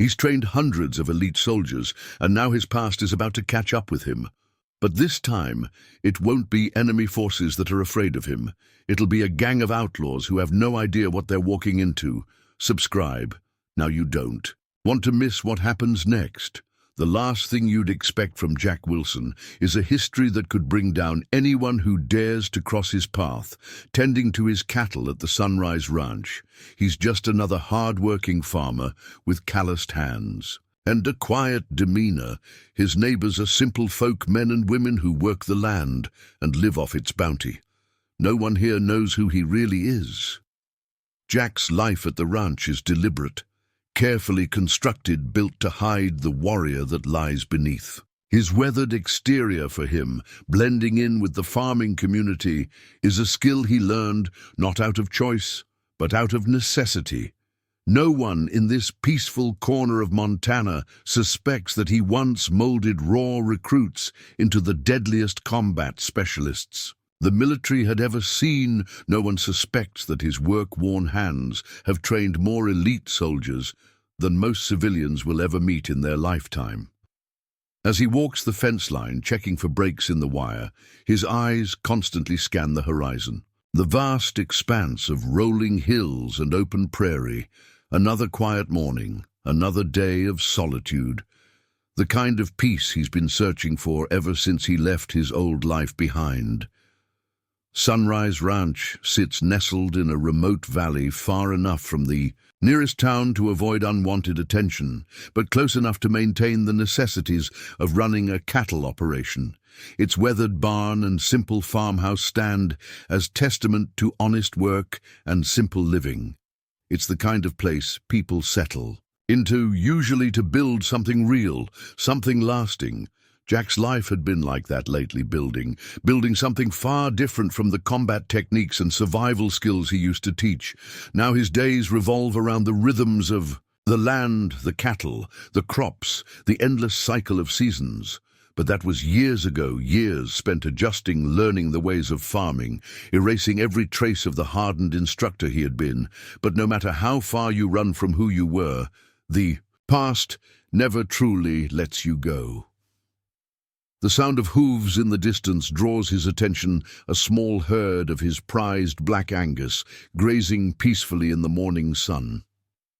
He's trained hundreds of elite soldiers, and now his past is about to catch up with him. But this time, it won't be enemy forces that are afraid of him. It'll be a gang of outlaws who have no idea what they're walking into. Subscribe. Now you don't. Want to miss what happens next? The last thing you'd expect from Jack Wilson is a history that could bring down anyone who dares to cross his path, tending to his cattle at the Sunrise Ranch. He's just another hard-working farmer with calloused hands and a quiet demeanor. His neighbors are simple folk, men and women who work the land and live off its bounty. No one here knows who he really is. Jack's life at the ranch is deliberate, carefully constructed, built to hide the warrior that lies beneath. His weathered exterior for him, blending in with the farming community, is a skill he learned not out of choice, but out of necessity. No one in this peaceful corner of Montana suspects that he once molded raw recruits into the deadliest combat specialists the military had ever seen. No one suspects that his work-worn hands have trained more elite soldiers than most civilians will ever meet in their lifetime. As he walks the fence line, checking for breaks in the wire, his eyes constantly scan the horizon. The vast expanse of rolling hills and open prairie. Another quiet morning, another day of solitude. The kind of peace he's been searching for ever since he left his old life behind. Sunrise Ranch sits nestled in a remote valley, far enough from the nearest town to avoid unwanted attention, but close enough to maintain the necessities of running a cattle operation. Its weathered barn and simple farmhouse stand as testament to honest work and simple living. It's the kind of place people settle into, usually to build something real, something lasting. Jack's life had been like that lately, building something far different from the combat techniques and survival skills he used to teach. Now his days revolve around the rhythms of the land, the cattle, the crops, the endless cycle of seasons. But that was years ago, years spent adjusting, learning the ways of farming, erasing every trace of the hardened instructor he had been. But no matter how far you run from who you were, the past never truly lets you go. The sound of hooves in the distance draws his attention, a small herd of his prized black Angus, grazing peacefully in the morning sun.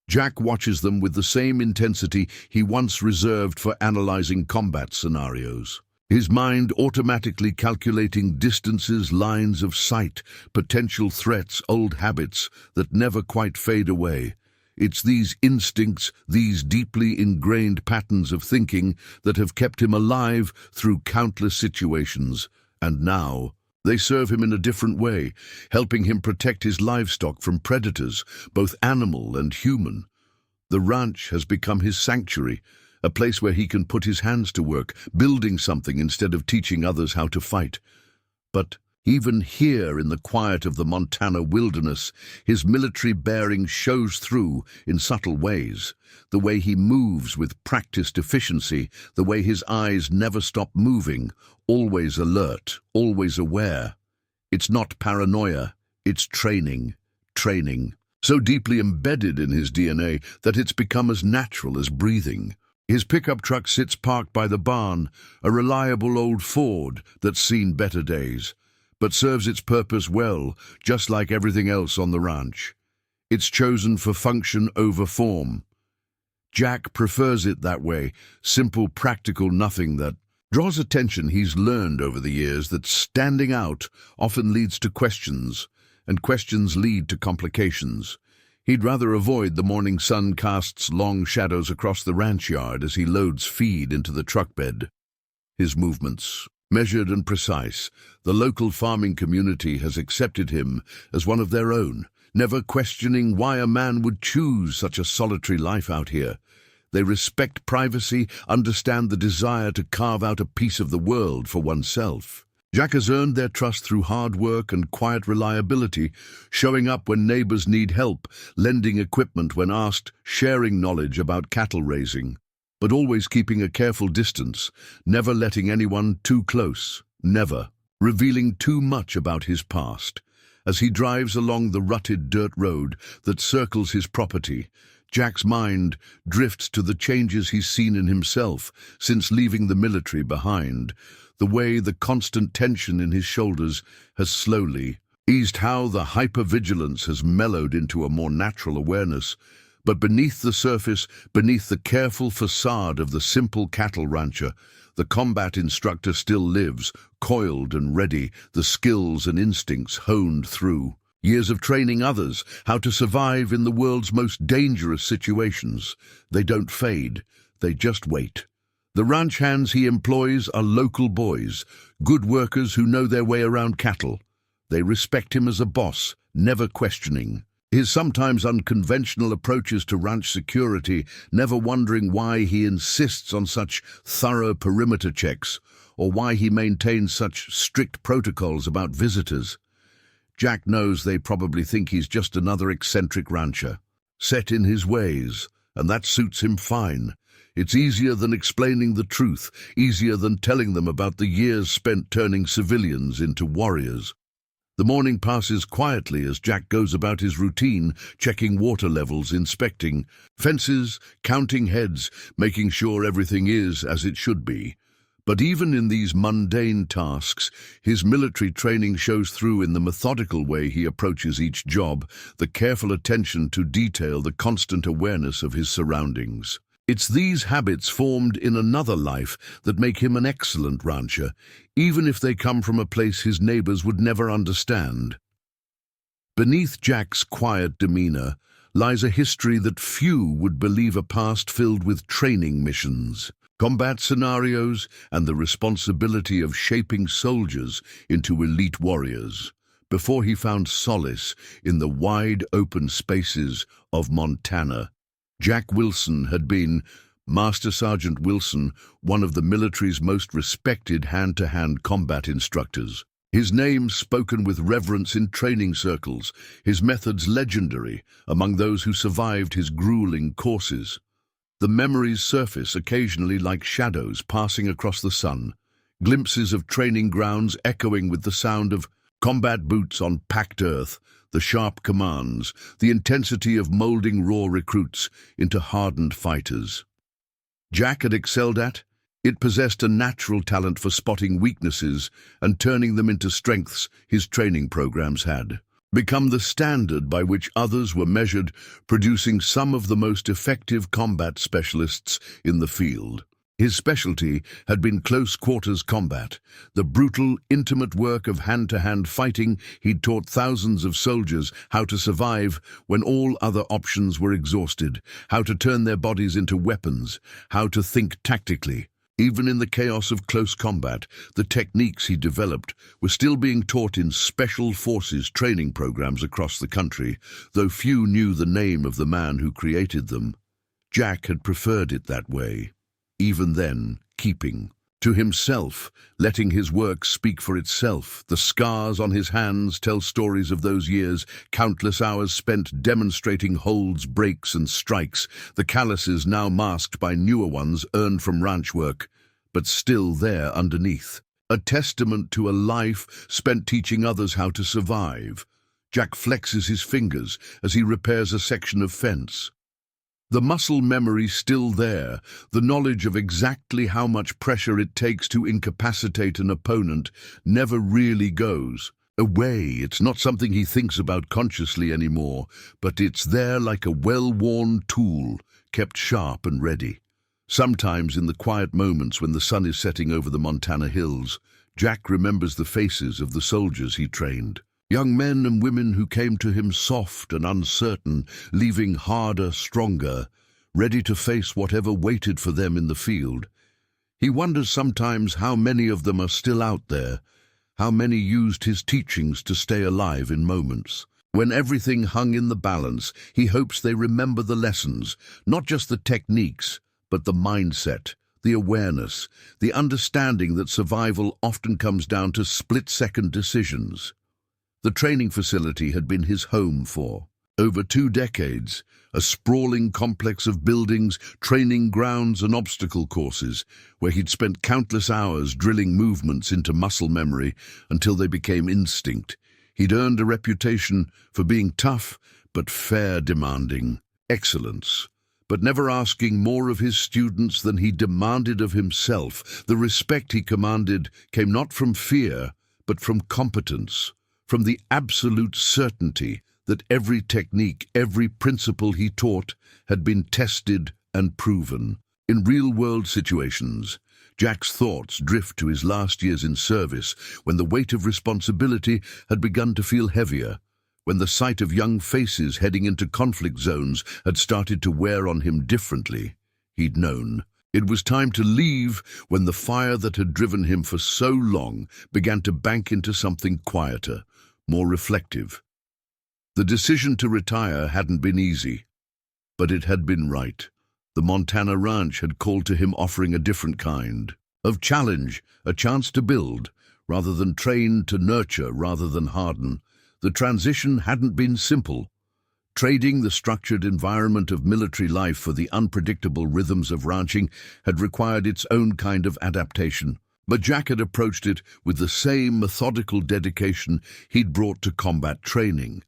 Jack watches them with the same intensity he once reserved for analyzing combat scenarios. His mind automatically calculating distances, lines of sight, potential threats, old habits that never quite fade away. It's these instincts, these deeply ingrained patterns of thinking that have kept him alive through countless situations, and now they serve him in a different way, helping him protect his livestock from predators, both animal and human. The ranch has become his sanctuary, a place where he can put his hands to work, building something instead of teaching others how to fight. But even here in the quiet of the Montana wilderness, his military bearing shows through in subtle ways. The way he moves with practiced efficiency, the way his eyes never stop moving, always alert, always aware. It's not paranoia, it's training. So deeply embedded in his DNA that it's become as natural as breathing. His pickup truck sits parked by the barn, a reliable old Ford that's seen better days, but serves its purpose well, just like everything else on the ranch. It's chosen for function over form. Jack prefers it that way, simple, practical, nothing that draws attention. He's learned over the years that standing out often leads to questions, and questions lead to complications. He'd rather avoid the morning sun casts long shadows across the ranch yard as he loads feed into the truck bed. His movements, measured and precise, the local farming community has accepted him as one of their own, never questioning why a man would choose such a solitary life out here. They respect privacy, understand the desire to carve out a piece of the world for oneself. Jack has earned their trust through hard work and quiet reliability, showing up when neighbors need help, lending equipment when asked, sharing knowledge about cattle raising, but always keeping a careful distance, never letting anyone too close, never revealing too much about his past. As he drives along the rutted dirt road that circles his property, Jack's mind drifts to the changes he's seen in himself since leaving the military behind, the way the constant tension in his shoulders has slowly eased, how the hypervigilance has mellowed into a more natural awareness. But beneath the surface, beneath the careful facade of the simple cattle rancher, the combat instructor still lives, coiled and ready, the skills and instincts honed through years of training others how to survive in the world's most dangerous situations. They don't fade, they just wait. The ranch hands he employs are local boys, good workers who know their way around cattle. They respect him as a boss, never questioning his sometimes unconventional approaches to ranch security, never wondering why he insists on such thorough perimeter checks or why he maintains such strict protocols about visitors. Jack knows they probably think he's just another eccentric rancher, set in his ways, and that suits him fine. It's easier than explaining the truth, easier than telling them about the years spent turning civilians into warriors. The morning passes quietly as Jack goes about his routine, checking water levels, inspecting fences, counting heads, making sure everything is as it should be. But even in these mundane tasks, his military training shows through in the methodical way he approaches each job, the careful attention to detail, the constant awareness of his surroundings. It's these habits formed in another life that make him an excellent rancher, even if they come from a place his neighbors would never understand. Beneath Jack's quiet demeanor lies a history that few would believe, a past filled with training missions, combat scenarios, and the responsibility of shaping soldiers into elite warriors, before he found solace in the wide open spaces of Montana. Jack Wilson had been Master Sergeant Wilson, one of the military's most respected hand-to-hand combat instructors. His name spoken with reverence in training circles, his methods legendary among those who survived his grueling courses. The memories surface occasionally like shadows passing across the sun, glimpses of training grounds echoing with the sound of combat boots on packed earth, the sharp commands, the intensity of molding raw recruits into hardened fighters. Jack had excelled at it, possessed a natural talent for spotting weaknesses and turning them into strengths. His training programs had become the standard by which others were measured, producing some of the most effective combat specialists in the field. His specialty had been close-quarters combat, the brutal, intimate work of hand-to-hand fighting. He'd taught thousands of soldiers how to survive when all other options were exhausted, how to turn their bodies into weapons, how to think tactically. Even in the chaos of close combat, the techniques he developed were still being taught in special forces training programs across the country, though few knew the name of the man who created them. Jack had preferred it that way. Even then, keeping to himself, letting his work speak for itself. The scars on his hands tell stories of those years, countless hours spent demonstrating holds, breaks, and strikes, the calluses now masked by newer ones earned from ranch work, but still there underneath. A testament to a life spent teaching others how to survive. Jack flexes his fingers as he repairs a section of fence. The muscle memory still there, the knowledge of exactly how much pressure it takes to incapacitate an opponent never really goes away. It's not something he thinks about consciously anymore, but it's there like a well-worn tool, kept sharp and ready. Sometimes in the quiet moments when the sun is setting over the Montana hills, Jack remembers the faces of the soldiers he trained. Young men and women who came to him soft and uncertain, leaving harder, stronger, ready to face whatever waited for them in the field. He wonders sometimes how many of them are still out there, how many used his teachings to stay alive in moments. When everything hung in the balance, he hopes they remember the lessons, not just the techniques, but the mindset, the awareness, the understanding that survival often comes down to split-second decisions. The training facility had been his home for over 2 decades, a sprawling complex of buildings, training grounds, and obstacle courses, where he'd spent countless hours drilling movements into muscle memory until they became instinct. He'd earned a reputation for being tough but fair demanding. excellence, but never asking more of his students than he demanded of himself. The respect he commanded came not from fear, but from competence, from the absolute certainty that every technique, every principle he taught had been tested and proven. In real-world situations, Jack's thoughts drift to his last years in service, when the weight of responsibility had begun to feel heavier, when the sight of young faces heading into conflict zones had started to wear on him differently. He'd known it was time to leave when the fire that had driven him for so long began to bank into something quieter, more reflective. The decision to retire hadn't been easy, but it had been right. The Montana ranch had called to him, offering a different kind of challenge, a chance to build rather than train, to nurture rather than harden. The transition hadn't been simple. Trading the structured environment of military life for the unpredictable rhythms of ranching had required its own kind of adaptation. But Jack had approached it with the same methodical dedication he'd brought to combat training,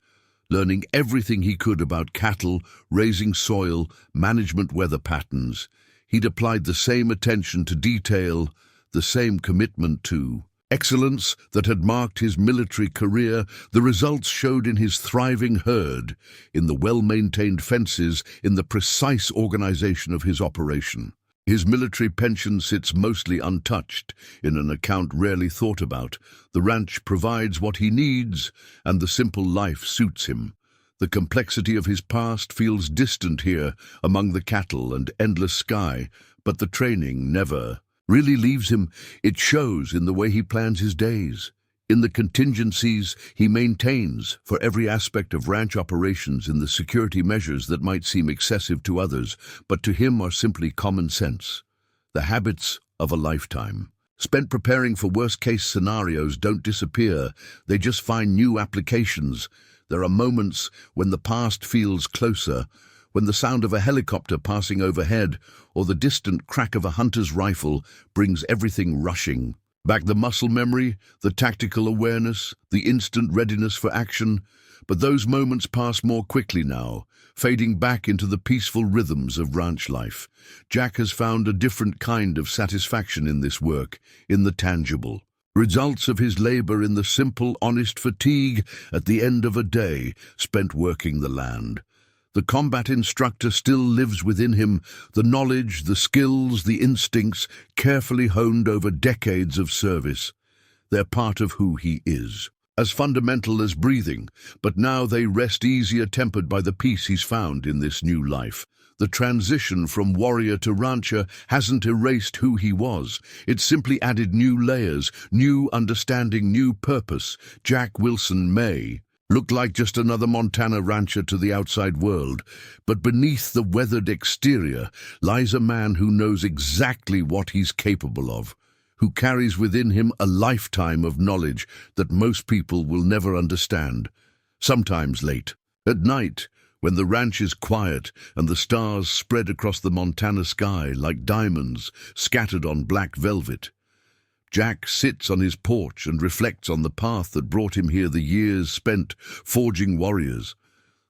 learning everything he could about cattle, raising soil, management, weather patterns. He'd applied the same attention to detail, the same commitment to excellence that had marked his military career. The results showed in his thriving herd, in the well-maintained fences, in the precise organization of his operation. His military pension sits mostly untouched, in an account rarely thought about. The ranch provides what he needs, and the simple life suits him. The complexity of his past feels distant here, among the cattle and endless sky, but the training never really leaves him. It shows in the way he plans his days, in the contingencies he maintains for every aspect of ranch operations, in the security measures that might seem excessive to others, but to him are simply common sense. The habits of a lifetime, spent preparing for worst-case scenarios, don't disappear. They just find new applications. There are moments when the past feels closer, when the sound of a helicopter passing overhead or the distant crack of a hunter's rifle brings everything rushing back. The muscle memory, the tactical awareness, the instant readiness for action. But those moments pass more quickly now, fading back into the peaceful rhythms of ranch life. Jack has found a different kind of satisfaction in this work, in the tangible results of his labor, in the simple, honest fatigue at the end of a day spent working the land. The combat instructor still lives within him, the knowledge, the skills, the instincts, carefully honed over decades of service. They're part of who he is, as fundamental as breathing, but now they rest easier, tempered by the peace he's found in this new life. The transition from warrior to rancher hasn't erased who he was. It's simply added new layers, new understanding, new purpose. Jack Wilson may look like just another Montana rancher to the outside world, but beneath the weathered exterior lies a man who knows exactly what he's capable of, who carries within him a lifetime of knowledge that most people will never understand. Sometimes late at night, when the ranch is quiet and the stars spread across the Montana sky like diamonds scattered on black velvet, Jack sits on his porch and reflects on the path that brought him here, the years spent forging warriors,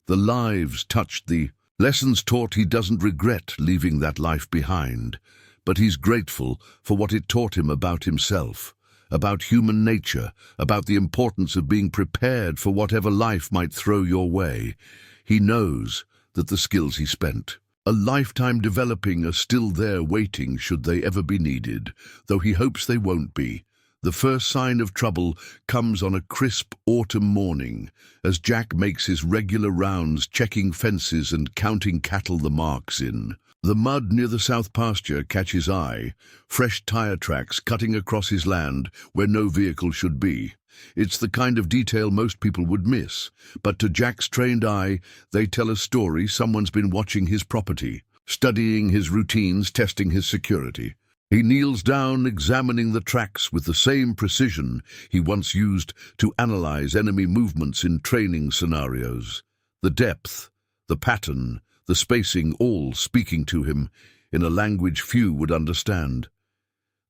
the lives touched, the lessons taught. He doesn't regret leaving that life behind, but he's grateful for what it taught him about himself, about human nature, about the importance of being prepared for whatever life might throw your way. He knows that the skills he spent a lifetime developing are still there, waiting should they ever be needed, though he hopes they won't be. The first sign of trouble comes on a crisp autumn morning, as Jack makes his regular rounds, checking fences and counting cattle the marks in. The mud near the south pasture catch his eye, fresh tire tracks cutting across his land where no vehicle should be. It's the kind of detail most people would miss, but to Jack's trained eye, they tell a story. Someone's been watching his property, studying his routines, testing his security. He kneels down, examining the tracks with the same precision he once used to analyze enemy movements in training scenarios. The depth, the pattern, the spacing, all speaking to him in a language few would understand.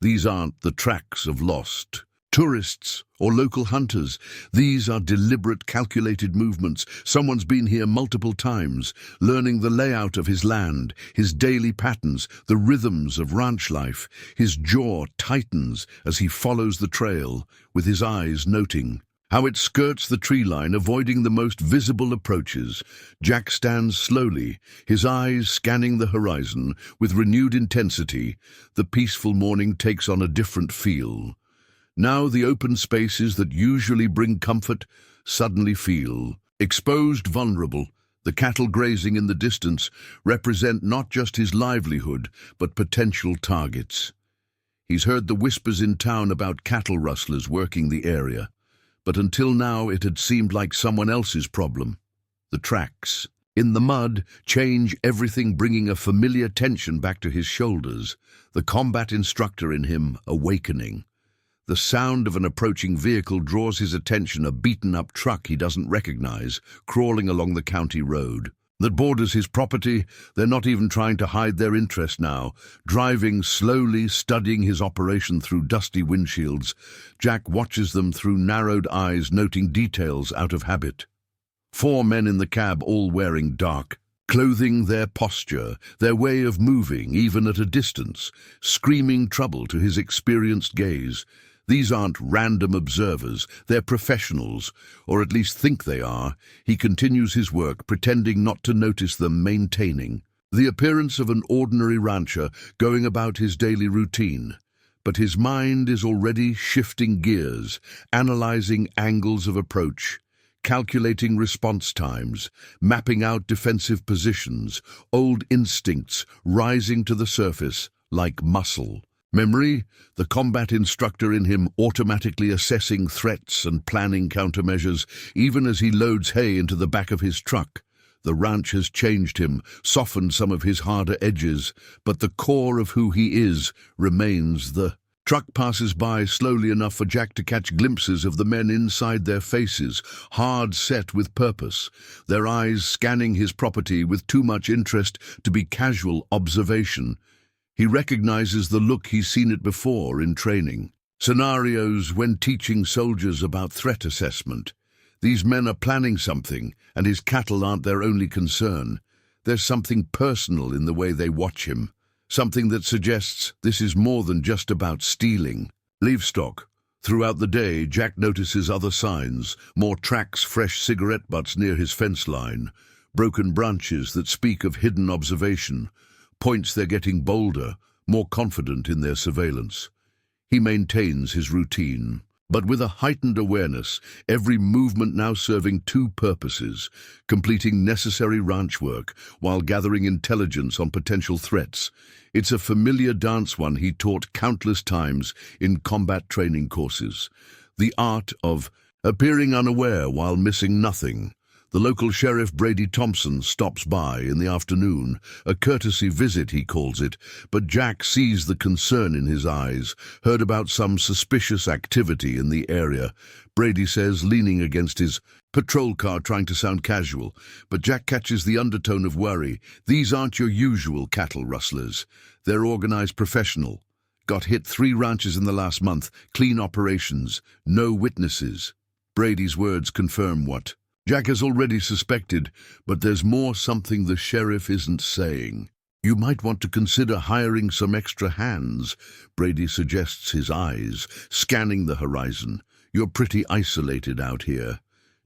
These aren't the tracks of lost Tourists or local hunters. These are deliberate, calculated movements. Someone's been here multiple times, learning the layout of his land, his daily patterns, the rhythms of ranch life. His jaw tightens as he follows the trail, with his eyes noting how it skirts the tree line, avoiding the most visible approaches. Jack stands slowly, his eyes scanning the horizon with renewed intensity. The peaceful morning takes on a different feel. Now the open spaces that usually bring comfort suddenly feel exposed, vulnerable. The cattle grazing in the distance represent not just his livelihood, but potential targets. He's heard the whispers in town about cattle rustlers working the area, but until now it had seemed like someone else's problem. The tracks in the mud change everything, bringing a familiar tension back to his shoulders, the combat instructor in him awakening. The sound of an approaching vehicle draws his attention, a beaten-up truck he doesn't recognize, crawling along the county road that borders his property. They're not even trying to hide their interest now, driving slowly, studying his operation through dusty windshields. Jack watches them through narrowed eyes, noting details out of habit. 4 men in the cab, all wearing dark clothing, their posture, their way of moving, even at a distance, screaming trouble to his experienced gaze. These aren't random observers, they're professionals, or at least think they are. He continues his work, pretending not to notice them, maintaining the appearance of an ordinary rancher going about his daily routine. But his mind is already shifting gears, analyzing angles of approach, calculating response times, mapping out defensive positions, old instincts rising to the surface like muscle memory, the combat instructor in him automatically assessing threats and planning countermeasures, even as he loads hay into the back of his truck. The ranch has changed him, softened some of his harder edges, but the core of who he is remains. The truck passes by slowly enough for Jack to catch glimpses of the men inside, their faces hard set with purpose, their eyes scanning his property with too much interest to be casual observation. He recognizes the look, he's seen it before in training scenarios when teaching soldiers about threat assessment. These men are planning something, and his cattle aren't their only concern. There's something personal in the way they watch him, something that suggests this is more than just about stealing livestock. Throughout the day, Jack notices other signs: more tracks, fresh cigarette butts near his fence line, broken branches that speak of hidden observation, points they're getting bolder, more confident in their surveillance. He maintains his routine, but with a heightened awareness, every movement now serving 2 purposes: completing necessary ranch work while gathering intelligence on potential threats. It's a familiar dance, one he taught countless times in combat training courses. The art of appearing unaware while missing nothing. The local sheriff, Brady Thompson, stops by in the afternoon, a courtesy visit he calls it, but Jack sees the concern in his eyes, heard about some suspicious activity in the area. Brady says, leaning against his patrol car, trying to sound casual, but Jack catches the undertone of worry. These aren't your usual cattle rustlers. They're organized, professional. Got hit 3 ranches in the last month, clean operations, no witnesses. Brady's words confirm what Jack has already suspected, but there's more, something the sheriff isn't saying. You might want to consider hiring some extra hands, Brady suggests, his eyes scanning the horizon. You're pretty isolated out here.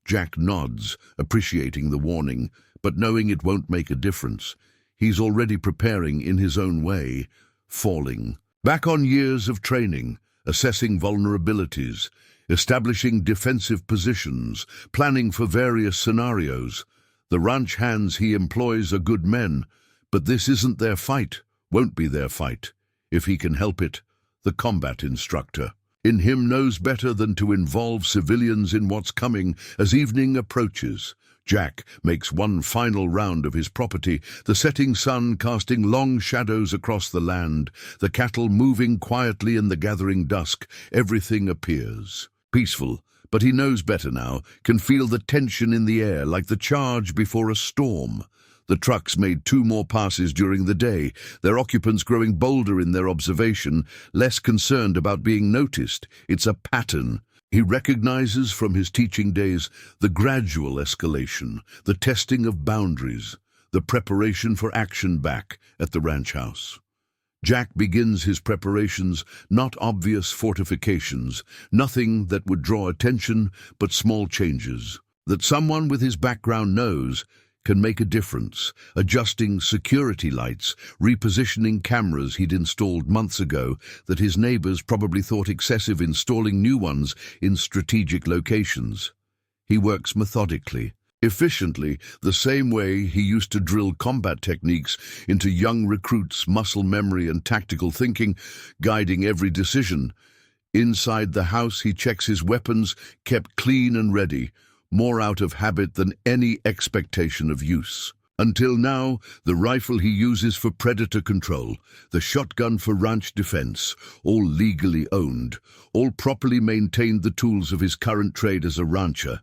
Jack nods, appreciating the warning, but knowing it won't make a difference. He's already preparing in his own way, falling back on years of training, assessing vulnerabilities, establishing defensive positions, planning for various scenarios. The ranch hands he employs are good men, but this isn't their fight, won't be their fight, if he can help it. The combat instructor in him knows better than to involve civilians in what's coming. As evening approaches, Jack makes one final round of his property, the setting sun casting long shadows across the land, the cattle moving quietly in the gathering dusk. Everything appears peaceful, but he knows better now, can feel the tension in the air like the charge before a storm. The trucks made 2 more passes during the day, their occupants growing bolder in their observation, less concerned about being noticed. It's a pattern. He recognizes from his teaching days the gradual escalation, the testing of boundaries, the preparation for action back at the ranch house. Jack begins his preparations, not obvious fortifications, nothing that would draw attention, but small changes that someone with his background knows can make a difference, adjusting security lights, repositioning cameras he'd installed months ago that his neighbors probably thought excessive, installing new ones in strategic locations. He works methodically, efficiently, the same way he used to drill combat techniques into young recruits' muscle memory and tactical thinking, guiding every decision. Inside the house, he checks his weapons, kept clean and ready, more out of habit than any expectation of use. Until now, the rifle he uses for predator control, the shotgun for ranch defense, all legally owned, all properly maintained, the tools of his current trade as a rancher.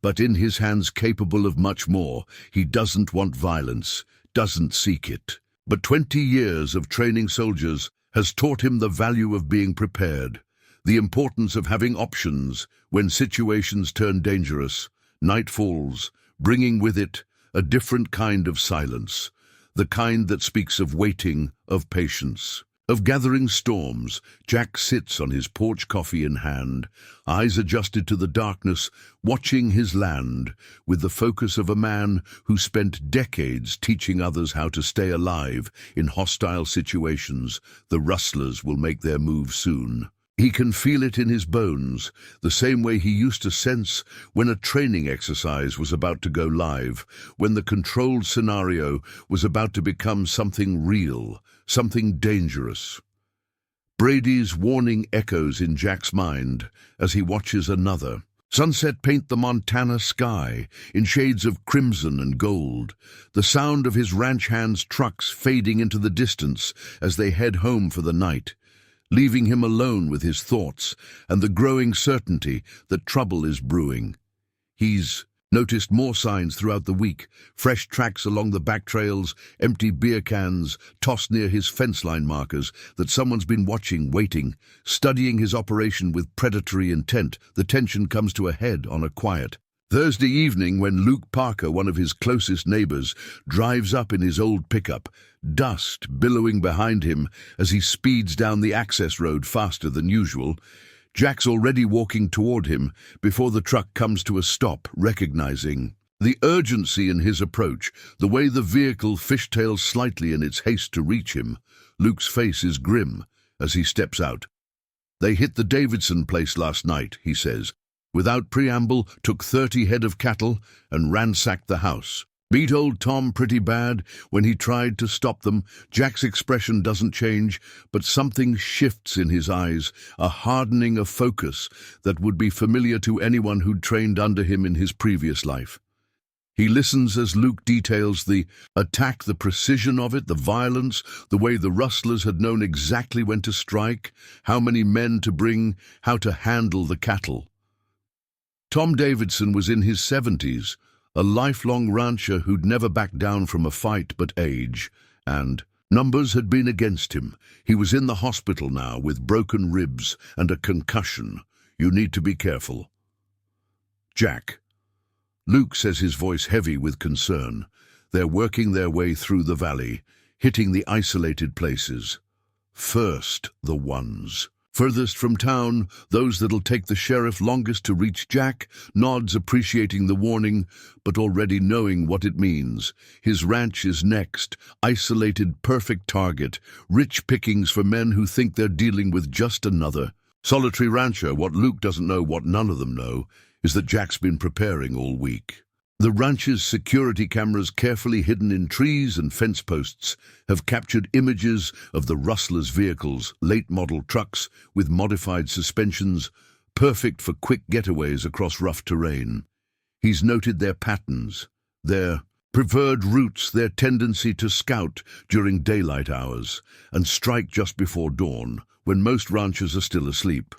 But in his hands capable of much more. He doesn't want violence, doesn't seek it. But 20 years of training soldiers has taught him the value of being prepared, the importance of having options when situations turn dangerous. Night falls, bringing with it a different kind of silence, the kind that speaks of waiting, of patience, of gathering storms. Jack sits on his porch, coffee in hand, eyes adjusted to the darkness, watching his land with the focus of a man who spent decades teaching others how to stay alive in hostile situations. The rustlers will make their move soon. He can feel it in his bones, the same way he used to sense when a training exercise was about to go live, when the controlled scenario was about to become something real, something dangerous. Brady's warning echoes in Jack's mind as he watches another. Sunset paint the Montana sky in shades of crimson and gold, the sound of his ranch hands' trucks fading into the distance as they head home for the night, leaving him alone with his thoughts and the growing certainty that trouble is brewing. He's noticed more signs throughout the week, fresh tracks along the back trails, empty beer cans tossed near his fence line markers, that someone's been watching, waiting, studying his operation with predatory intent. The tension comes to a head on a quiet Thursday evening when Luke Parker, one of his closest neighbors, drives up in his old pickup, dust billowing behind him as he speeds down the access road faster than usual. Jack's already walking toward him before the truck comes to a stop, recognizing the urgency in his approach, the way the vehicle fishtails slightly in its haste to reach him. Luke's face is grim as he steps out. "They hit the Davidson place last night," he says. Without preamble, took 30 head of cattle and ransacked the house. Beat old Tom pretty bad when he tried to stop them. Jack's expression doesn't change, but something shifts in his eyes, a hardening of focus that would be familiar to anyone who'd trained under him in his previous life. He listens as Luke details the attack, the precision of it, the violence, the way the rustlers had known exactly when to strike, how many men to bring, how to handle the cattle. Tom Davidson was in his 70s, a lifelong rancher who'd never backed down from a fight but age, and numbers had been against him. He was in the hospital now with broken ribs and a concussion. "You need to be careful." "Jack." Luke says, his voice heavy with concern. They're working their way through the valley, hitting the isolated places. First, the ones furthest from town, those that'll take the sheriff longest to reach. Jack nods, appreciating the warning, but already knowing what it means. His ranch is next, isolated, perfect target, rich pickings for men who think they're dealing with just another solitary rancher. What Luke doesn't know, what none of them know, is that Jack's been preparing all week. The ranch's security cameras, carefully hidden in trees and fence posts, have captured images of the rustlers' vehicles, late-model trucks with modified suspensions, perfect for quick getaways across rough terrain. He's noted their patterns, their preferred routes, their tendency to scout during daylight hours and strike just before dawn, when most ranchers are still asleep.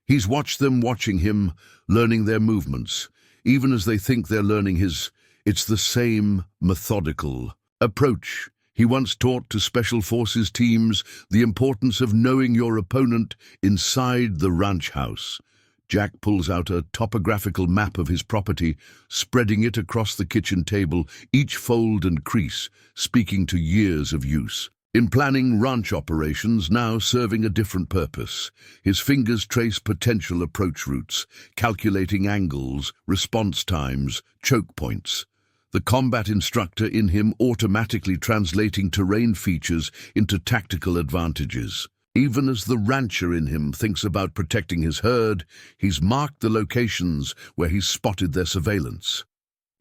He's watched them watching him, learning their movements, even as they think they're learning his It's the same methodical approach he once taught to Special Forces teams, the importance of knowing your opponent inside the ranch house. Jack pulls out a topographical map of his property, spreading it across the kitchen table, each fold and crease speaking to years of use. In planning ranch operations, now serving a different purpose, his fingers trace potential approach routes, calculating angles, response times, choke points. The combat instructor in him automatically translating terrain features into tactical advantages. Even as the rancher in him thinks about protecting his herd, he's marked the locations where he's spotted their surveillance.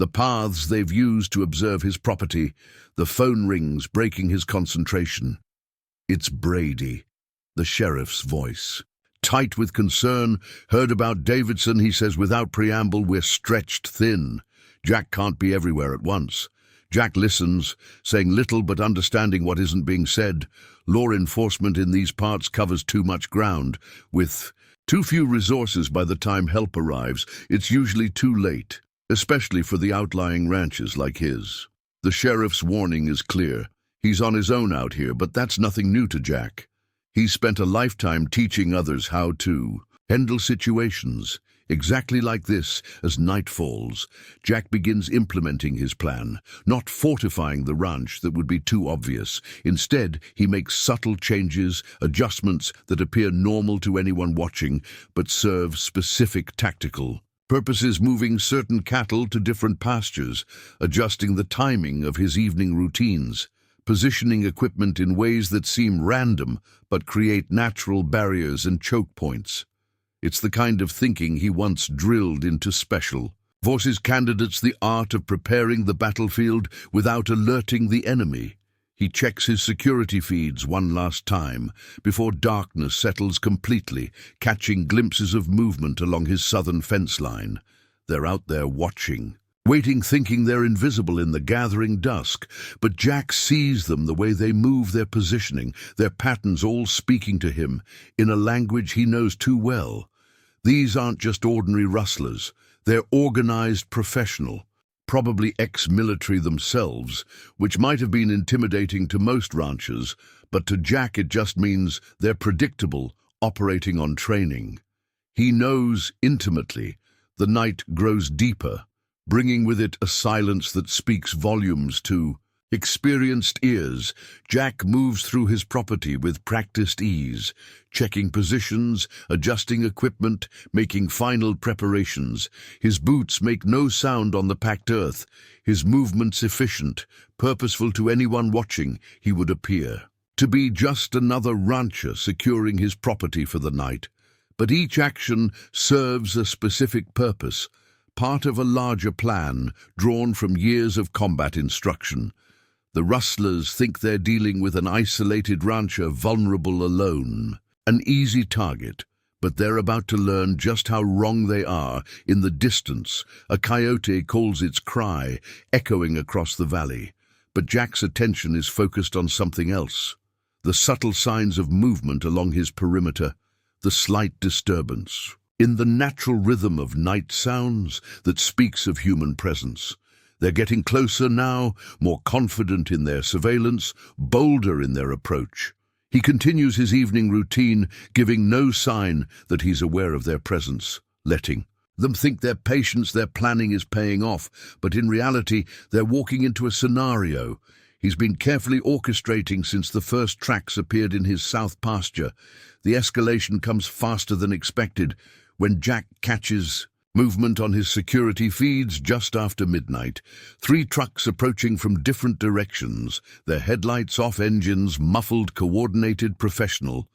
The paths they've used to observe his property, the phone rings breaking his concentration. It's Brady, the sheriff's voice. Tight with concern, heard about Davidson, he says without preamble, we're stretched thin. Jack can't be everywhere at once. Jack listens, saying little but understanding what isn't being said. Law enforcement in these parts covers too much ground. With too few resources by the time help arrives, it's usually too late, especially for the outlying ranches like his. The sheriff's warning is clear. He's on his own out here, but that's nothing new to Jack. He's spent a lifetime teaching others how to handle situations. Exactly like this, as night falls, Jack begins implementing his plan, not fortifying the ranch that would be too obvious. Instead, he makes subtle changes, adjustments that appear normal to anyone watching, but serve specific tactical purposes, moving certain cattle to different pastures, adjusting the timing of his evening routines, positioning equipment in ways that seem random but create natural barriers and choke points. It's the kind of thinking he once drilled into Special Forces candidates, the art of preparing the battlefield without alerting the enemy. He checks his security feeds one last time before darkness settles completely, catching glimpses of movement along his southern fence line. They're out there watching, waiting, thinking they're invisible in the gathering dusk, but Jack sees them, the way they move, their positioning, their patterns, all speaking to him in a language he knows too well. These aren't just ordinary rustlers. They're organized professional, probably ex-military themselves, which might have been intimidating to most ranchers, but to Jack it just means they're predictable, operating on training. He knows intimately. The night grows deeper, bringing with it a silence that speaks volumes to experienced ears. Jack moves through his property with practiced ease, checking positions, adjusting equipment, making final preparations. His boots make no sound on the packed earth, his movements efficient, purposeful to anyone watching. He would appear to be just another rancher securing his property for the night. But each action serves a specific purpose, part of a larger plan drawn from years of combat instruction. The rustlers think they're dealing with an isolated rancher, vulnerable, alone, an easy target, but they're about to learn just how wrong they are. In the distance, a coyote calls its cry, echoing across the valley. But Jack's attention is focused on something else. The subtle signs of movement along his perimeter, the slight disturbance in the natural rhythm of night sounds that speaks of human presence. They're getting closer now, more confident in their surveillance, bolder in their approach. He continues his evening routine, giving no sign that he's aware of their presence, letting them think their patience, their planning is paying off, but in reality, they're walking into a scenario he's been carefully orchestrating since the first tracks appeared in his south pasture. The escalation comes faster than expected when Jack catches movement on his security feeds just after midnight. 3 trucks approaching from different directions, their headlights off, engines muffled, coordinated, professional.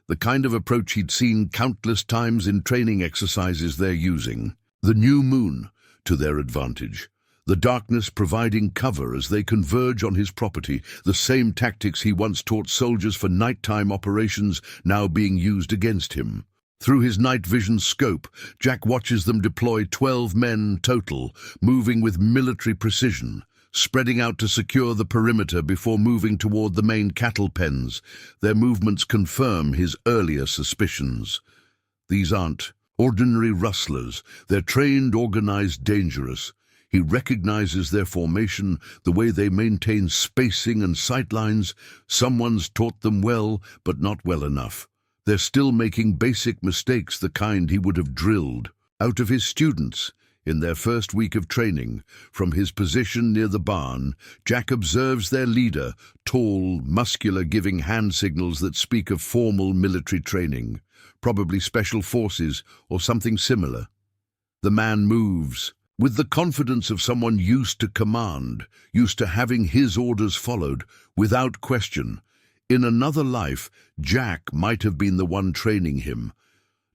The kind of approach he'd seen countless times in training exercises they're using. The new moon to their advantage. The darkness providing cover as they converge on his property, the same tactics he once taught soldiers for nighttime operations now being used against him. Through his night vision scope, Jack watches them deploy 12 men total, moving with military precision, spreading out to secure the perimeter before moving toward the main cattle pens. Their movements confirm his earlier suspicions. These aren't ordinary rustlers. They're trained, organized, dangerous. He recognizes their formation, the way they maintain spacing and sightlines. Someone's taught them well, but not well enough. They're still making basic mistakes, the kind he would have drilled out of his students. In their first week of training, from his position near the barn, Jack observes their leader, tall, muscular, giving hand signals that speak of formal military training, probably special forces or something similar. The man moves with the confidence of someone used to command, used to having his orders followed, without question. In another life, Jack might have been the one training him.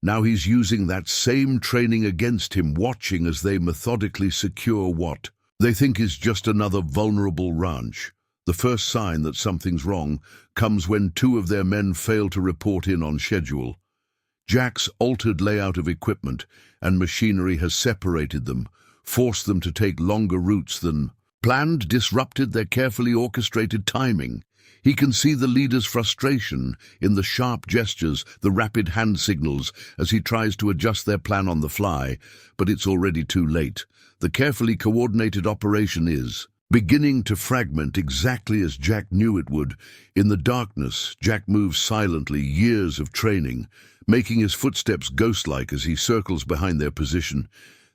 Now he's using that same training against him, watching as they methodically secure what they think is just another vulnerable ranch. The first sign that something's wrong comes when two of their men fail to report in on schedule. Jack's altered layout of equipment and machinery has separated them, forced them to take longer routes than planned, disrupted their carefully orchestrated timing. He can see the leader's frustration in the sharp gestures, the rapid hand signals, as he tries to adjust their plan on the fly, but it's already too late. The carefully coordinated operation is beginning to fragment exactly as Jack knew it would. In the darkness, Jack moves silently, years of training, making his footsteps ghost-like as he circles behind their position.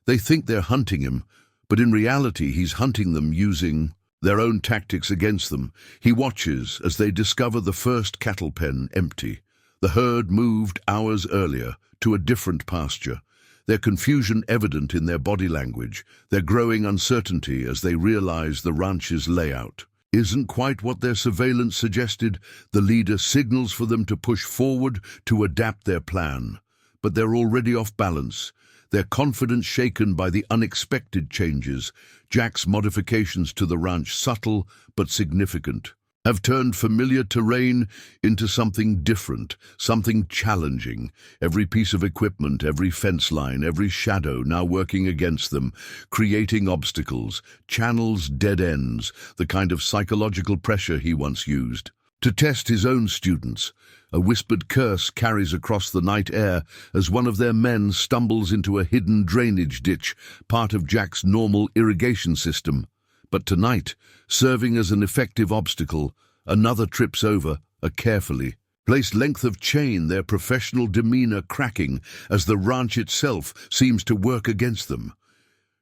They think they're hunting him, but in reality he's hunting them using their own tactics against them. He watches as they discover the first cattle pen empty. The herd moved hours earlier to a different pasture, their confusion evident in their body language, their growing uncertainty as they realize the ranch's layout isn't quite what their surveillance suggested. The leader signals for them to push forward, to adapt their plan. But they're already off balance, their confidence shaken by the unexpected changes. Jack's modifications to the ranch, subtle but significant, have turned familiar terrain into something different, something challenging. Every piece of equipment, every fence line, every shadow now working against them, creating obstacles, channels, dead ends, the kind of psychological pressure he once used to test his own students. A whispered curse carries across the night air as one of their men stumbles into a hidden drainage ditch, part of Jack's normal irrigation system. But tonight, serving as an effective obstacle, another trips over a carefully placed length of chain, their professional demeanor cracking as the ranch itself seems to work against them.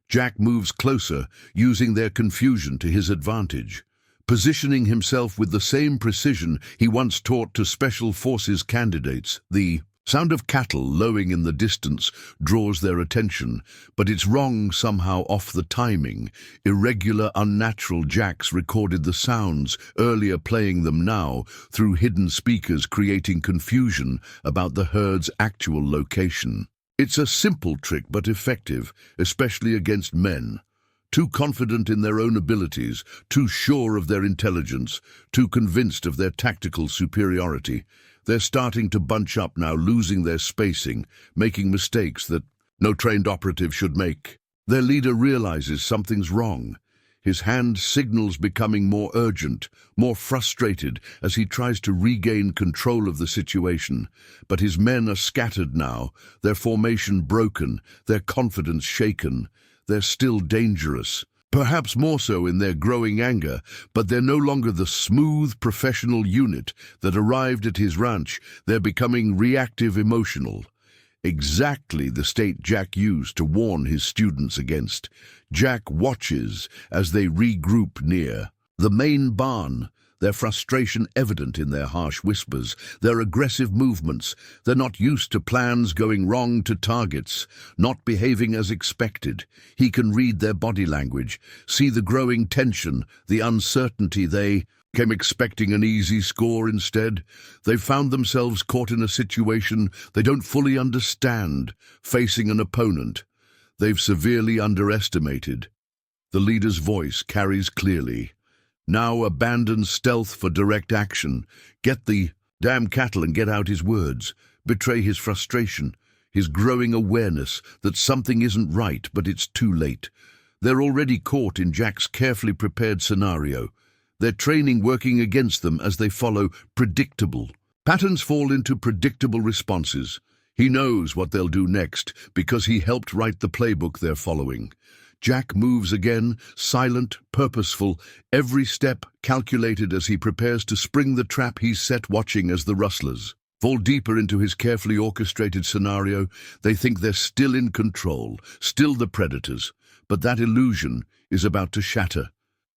Jack moves closer, using their confusion to his advantage, positioning himself with the same precision he once taught to special forces candidates. The sound of cattle lowing in the distance draws their attention, but it's wrong, somehow off the timing. Irregular, unnatural. Jack's recorded the sounds, earlier playing them now through hidden speakers, creating confusion about the herd's actual location. It's a simple trick but effective, especially against men. Too confident in their own abilities, too sure of their intelligence, too convinced of their tactical superiority. They're starting to bunch up now, losing their spacing, making mistakes that no trained operative should make. Their leader realizes something's wrong. His hand signals becoming more urgent, more frustrated as he tries to regain control of the situation. But his men are scattered now, their formation broken, their confidence shaken. They're still dangerous, perhaps more so in their growing anger, but they're no longer the smooth professional unit that arrived at his ranch. They're becoming reactive, emotional. Exactly the state Jack used to warn his students against. Jack watches as they regroup near the main barn, their frustration evident in their harsh whispers, their aggressive movements. They're not used to plans going wrong, to targets not behaving as expected. He can read their body language, see the growing tension, the uncertainty. They came expecting an easy score. Instead, they've found themselves caught in a situation they don't fully understand, facing an opponent they've severely underestimated. The leader's voice carries clearly. Now abandon stealth for direct action. Get the damn cattle and get out. His words betray his frustration, his growing awareness that something isn't right, but it's too late. They're already caught in Jack's carefully prepared scenario. Their training working against them as they follow predictable patterns, fall into predictable responses. He knows what they'll do next because he helped write the playbook they're following. Jack moves again, silent, purposeful, every step calculated as he prepares to spring the trap he's set, watching as the rustlers fall deeper into his carefully orchestrated scenario. They think they're still in control, still the predators, but that illusion is about to shatter.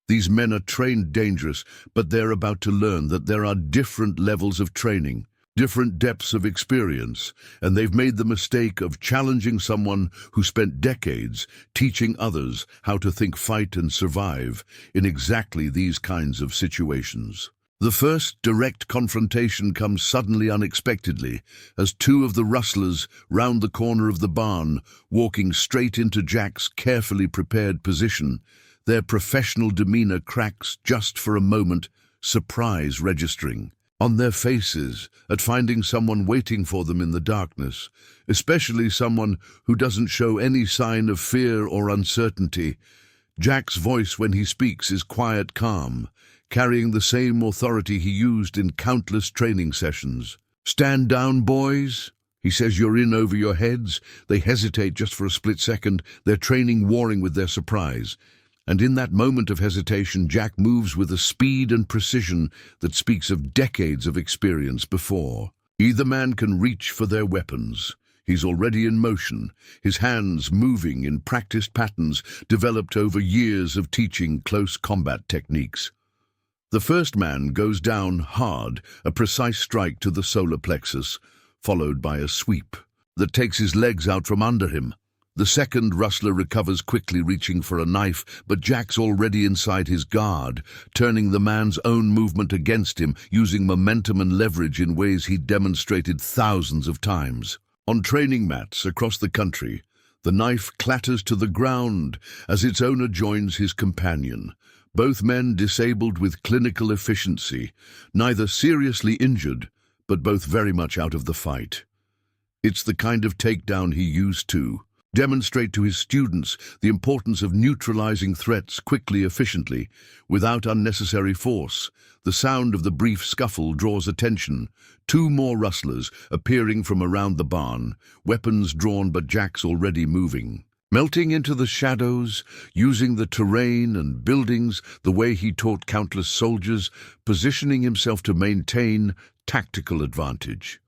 These men are trained dangerous, but they're about to learn that there are different levels of training, different depths of experience, and they've made the mistake of challenging someone who spent decades teaching others how to think, fight, and survive in exactly these kinds of situations. The first direct confrontation comes suddenly, unexpectedly, as two of the rustlers round the corner of the barn, walking straight into Jack's carefully prepared position. Their professional demeanor cracks just for a moment, surprise registering on their faces at finding someone waiting for them in the darkness, especially someone who doesn't show any sign of fear or uncertainty. Jack's voice when he speaks is quiet, calm, carrying the same authority he used in countless training sessions. "Stand down, boys," he says. "You're in over your heads." They hesitate just for a split second, their training warring with their surprise. And in that moment of hesitation, Jack moves with a speed and precision that speaks of decades of experience before. Either man can reach for their weapons. He's already in motion, his hands moving in practiced patterns developed over years of teaching close combat techniques. The first man goes down hard, a precise strike to the solar plexus, followed by a sweep that takes his legs out from under him. The second rustler recovers quickly, reaching for a knife, but Jack's already inside his guard, turning the man's own movement against him, using momentum and leverage in ways he'd demonstrated thousands of times. On training mats across the country, the knife clatters to the ground as its owner joins his companion. Both men disabled with clinical efficiency, neither seriously injured, but both very much out of the fight. It's the kind of takedown he used to demonstrate to his students the importance of neutralizing threats quickly, efficiently, without unnecessary force. The sound of the brief scuffle draws attention. Two more rustlers appearing from around the barn, weapons drawn, but Jack's already moving, melting into the shadows, using the terrain and buildings the way he taught countless soldiers, positioning himself to maintain tactical advantage.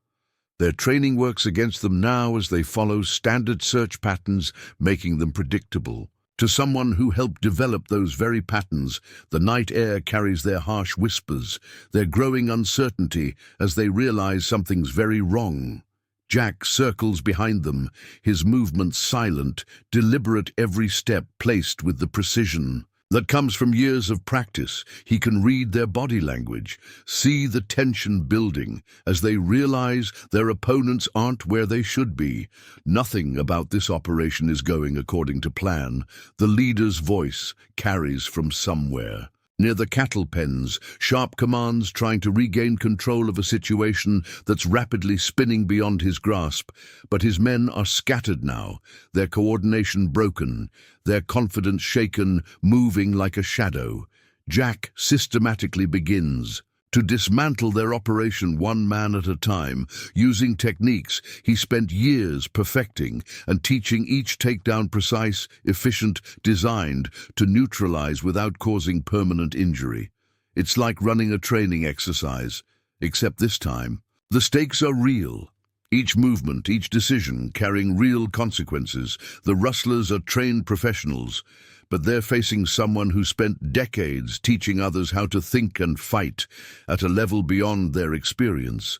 Their training works against them now as they follow standard search patterns, making them predictable. To someone who helped develop those very patterns, the night air carries their harsh whispers, their growing uncertainty as they realize something's very wrong. Jack circles behind them, his movements silent, deliberate, every step placed with the precision that comes from years of practice. He can read their body language, see the tension building as they realize their opponents aren't where they should be. Nothing about this operation is going according to plan. The leader's voice carries from somewhere. Near the cattle pens, sharp commands trying to regain control of a situation that's rapidly spinning beyond his grasp. But his men are scattered now, their coordination broken, their confidence shaken, moving like a shadow. Jack systematically begins to dismantle their operation one man at a time, using techniques he spent years perfecting and teaching, each takedown precise, efficient, designed to neutralize without causing permanent injury. It's like running a training exercise, except this time, the stakes are real. Each movement, each decision carrying real consequences. The rustlers are trained professionals, but they're facing someone who spent decades teaching others how to think and fight at a level beyond their experience.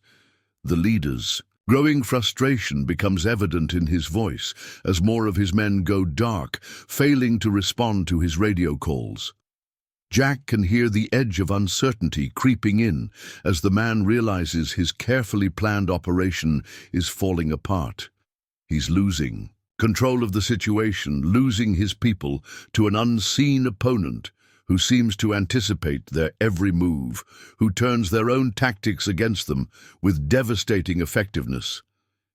The leader's growing frustration becomes evident in his voice as more of his men go dark, failing to respond to his radio calls. Jack can hear the edge of uncertainty creeping in as the man realizes his carefully planned operation is falling apart. He's losing control of the situation, losing his people to an unseen opponent who seems to anticipate their every move, who turns their own tactics against them with devastating effectiveness.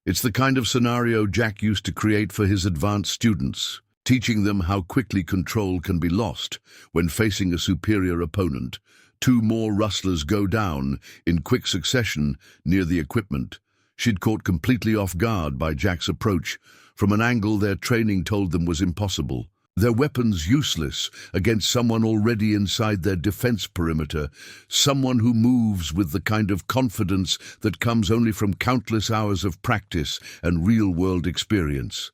It's the kind of scenario Jack used to create for his advanced students, teaching them how quickly control can be lost when facing a superior opponent. Two more rustlers go down in quick succession near the equipment. She'd caught completely off guard by Jack's approach from an angle their training told them was impossible. their weapons useless against someone already inside their defense perimeter, someone who moves with the kind of confidence that comes only from countless hours of practice and real-world experience.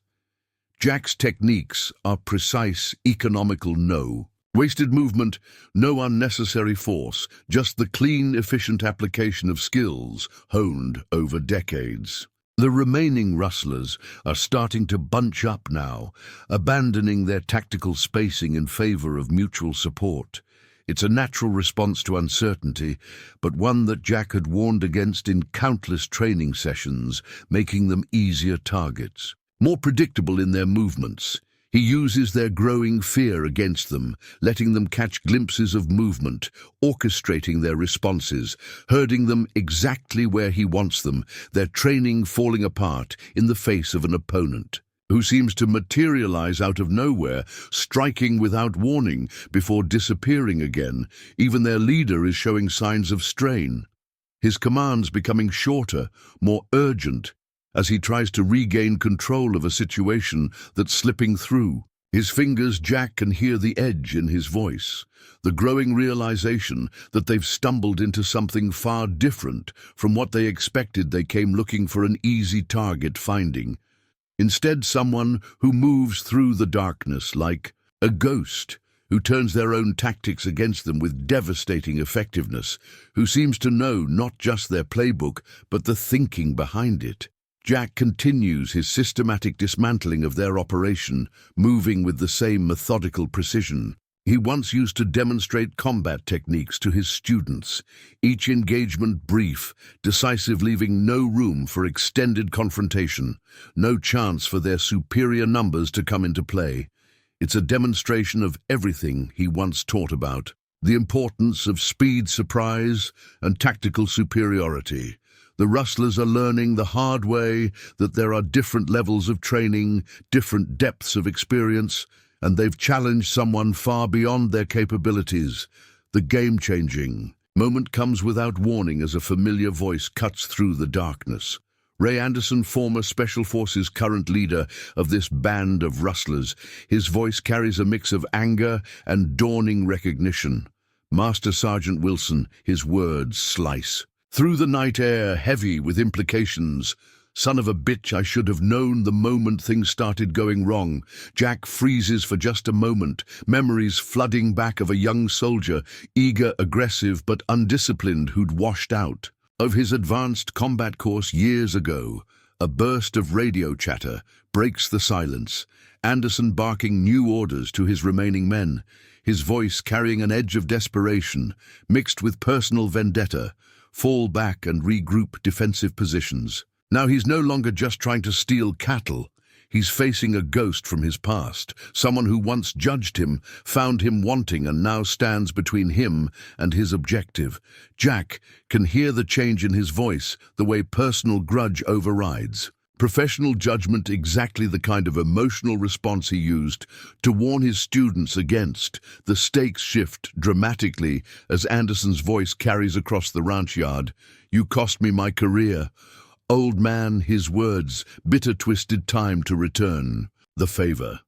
Jack's techniques are precise, economical no wasted movement, no unnecessary force, just the clean, efficient application of skills honed over decades. The remaining rustlers are starting to bunch up now, abandoning their tactical spacing in favor of mutual support. It's a natural response to uncertainty, but one that Jack had warned against in countless training sessions, making them easier targets. More predictable in their movements, he uses their growing fear against them, letting them catch glimpses of movement, orchestrating their responses, herding them exactly where he wants them, their training falling apart in the face of an opponent who seems to materialize out of nowhere, striking without warning before disappearing again. Even their leader is showing signs of strain, his commands becoming shorter, more urgent, as he tries to regain control of a situation that's slipping through. His fingers, Jack can hear the edge in his voice, the growing realization that they've stumbled into something far different from what they expected. They came looking for an easy target, finding instead someone who moves through the darkness like a ghost, who turns their own tactics against them with devastating effectiveness, who seems to know not just their playbook, but the thinking behind it. Jack continues his systematic dismantling of their operation, moving with the same methodical precision he once used to demonstrate combat techniques to his students, each engagement brief, decisive, leaving no room for extended confrontation, no chance for their superior numbers to come into play. It's a demonstration of everything he once taught about, the importance of speed, surprise, and tactical superiority. The rustlers are learning the hard way that there are different levels of training, different depths of experience, and they've challenged someone far beyond their capabilities. The game-changing moment comes without warning as a familiar voice cuts through the darkness. Ray Anderson, former Special Forces current leader of this band of rustlers, his voice carries a mix of anger and dawning recognition. Master Sergeant Wilson, his words slice through the night air, heavy with implications. Son of a bitch, I should have known the moment things started going wrong. Jack freezes for just a moment, memories flooding back of a young soldier, eager, aggressive, but undisciplined, who'd washed out of his advanced combat course years ago. A burst of radio chatter breaks the silence, Anderson barking new orders to his remaining men, his voice carrying an edge of desperation, mixed with personal vendetta. Fall back and regroup defensive positions. Now he's no longer just trying to steal cattle. He's facing a ghost from his past, someone who once judged him, found him wanting, and now stands between him and his objective. Jack can hear the change in his voice, the way personal grudge overrides professional judgment, exactly the kind of emotional response he used to warn his students against. The stakes shift dramatically as Anderson's voice carries across the ranch yard. You cost me my career. Old man, his words, bitter twisted time to return the favor.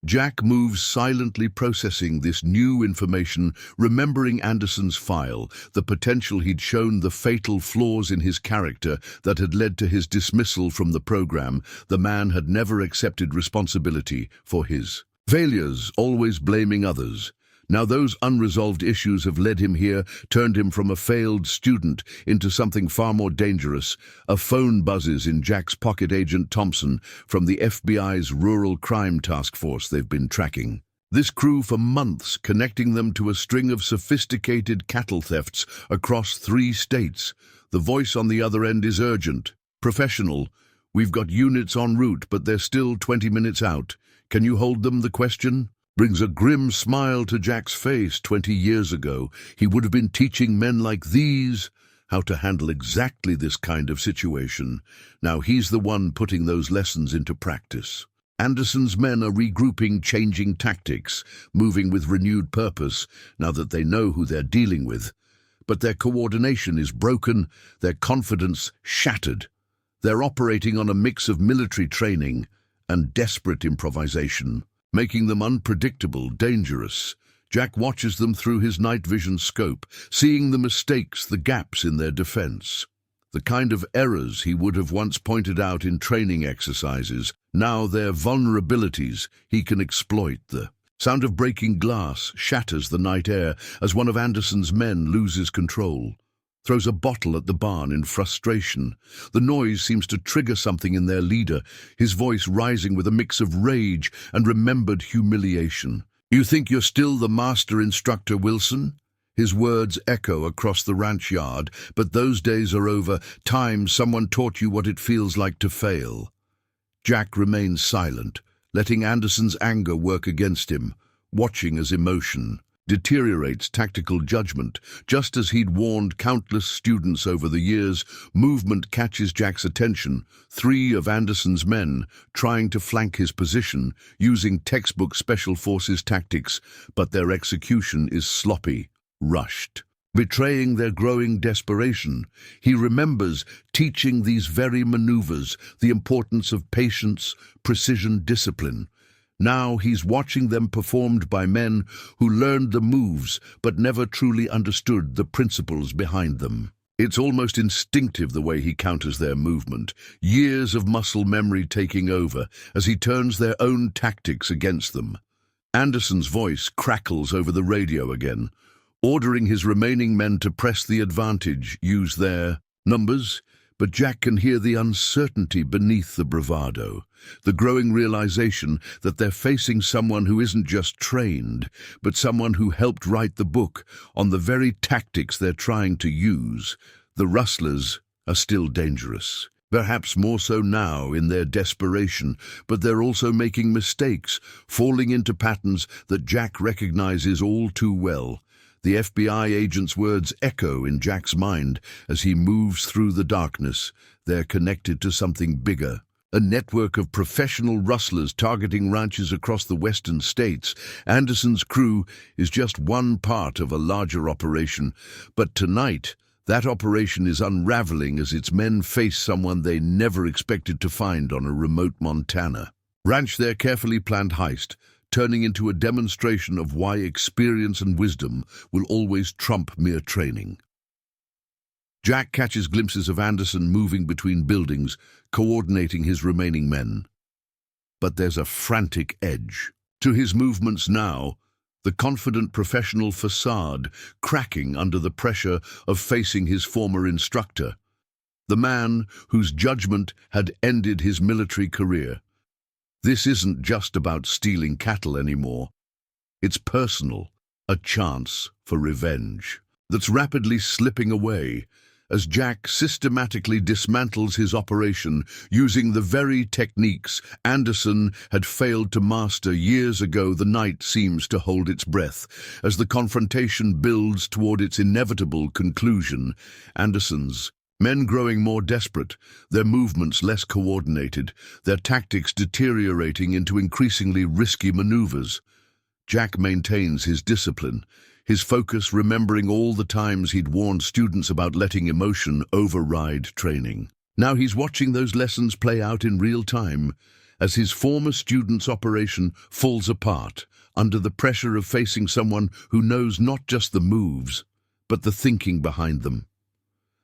Jack moves silently, processing this new information, remembering Anderson's file, the potential he'd shown, the fatal flaws in his character that had led to his dismissal from the program. The man had never accepted responsibility for his failures, always blaming others. Now those unresolved issues have led him here, turned him from a failed student into something far more dangerous. A phone buzzes in Jack's pocket. Agent Thompson from the FBI's Rural Crime Task Force they've been tracking. This crew for months, connecting them to a string of sophisticated cattle thefts across 3 states. The voice on the other end is urgent, professional. We've got units en route, but they're still 20 minutes out. Can you hold them? The question brings a grim smile to Jack's face. 20 years ago, he would have been teaching men like these how to handle exactly this kind of situation. Now he's the one putting those lessons into practice. Anderson's men are regrouping, changing tactics, moving with renewed purpose now that they know who they're dealing with. But their coordination is broken, their confidence shattered. They're operating on a mix of military training and desperate improvisation. making them unpredictable, dangerous. Jack watches them through his night vision scope, seeing the mistakes, the gaps in their defense. The kind of errors he would have once pointed out in training exercises, now they're vulnerabilities he can exploit. The sound of breaking glass shatters the night air as one of Anderson's men loses control, throws a bottle at the barn in frustration. The noise seems to trigger something in their leader, his voice rising with a mix of rage and remembered humiliation. "You think you're still the master instructor, Wilson?" His words echo across the ranch yard, but those days are over. Time someone taught you what it feels like to fail. Jack remains silent, letting Anderson's anger work against him, watching as emotion deteriorates tactical judgment. Just as he'd warned countless students over the years, movement catches Jack's attention. 3 of Anderson's men trying to flank his position, using textbook special forces tactics, but their execution is sloppy, rushed, betraying their growing desperation. He remembers teaching these very maneuvers, the importance of patience, precision, discipline. Now he's watching them performed by men who learned the moves but never truly understood the principles behind them. It's almost instinctive the way he counters their movement, years of muscle memory taking over as he turns their own tactics against them. Anderson's voice crackles over the radio again, ordering his remaining men to press the advantage, use their numbers, but Jack can hear the uncertainty beneath the bravado, the growing realization that they're facing someone who isn't just trained, but someone who helped write the book on the very tactics they're trying to use. The rustlers are still dangerous, perhaps more so now in their desperation, but they're also making mistakes, falling into patterns that Jack recognizes all too well. The FBI agent's words echo in Jack's mind as he moves through the darkness. They're connected to something bigger, a network of professional rustlers targeting ranches across the western states. Anderson's crew is just one part of a larger operation, but tonight that operation is unraveling as its men face someone they never expected to find on a remote Montana ranch. Their carefully planned heist turning into a demonstration of why experience and wisdom will always trump mere training. Jack catches glimpses of Anderson moving between buildings, coordinating his remaining men. But there's a frantic edge to his movements now, the confident professional facade cracking under the pressure of facing his former instructor, the man whose judgment had ended his military career. This isn't just about stealing cattle anymore. It's personal, a chance for revenge that's rapidly slipping away as Jack systematically dismantles his operation using the very techniques Anderson had failed to master years ago. The night seems to hold its breath as the confrontation builds toward its inevitable conclusion. Anderson's men growing more desperate, their movements less coordinated, their tactics deteriorating into increasingly risky maneuvers. Jack maintains his discipline, his focus remembering all the times he'd warned students about letting emotion override training. Now he's watching those lessons play out in real time as his former student's operation falls apart under the pressure of facing someone who knows not just the moves, but the thinking behind them.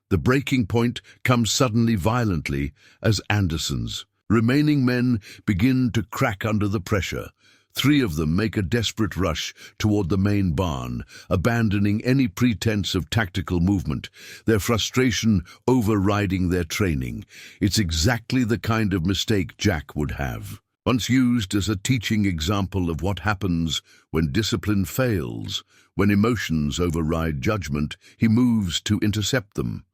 The breaking point comes suddenly, violently, as Anderson's remaining men begin to crack under the pressure. 3 of them make a desperate rush toward the main barn, abandoning any pretense of tactical movement, their frustration overriding their training. It's exactly the kind of mistake Jack would have once used as a teaching example of what happens when discipline fails, when emotions override judgment. He moves to intercept them.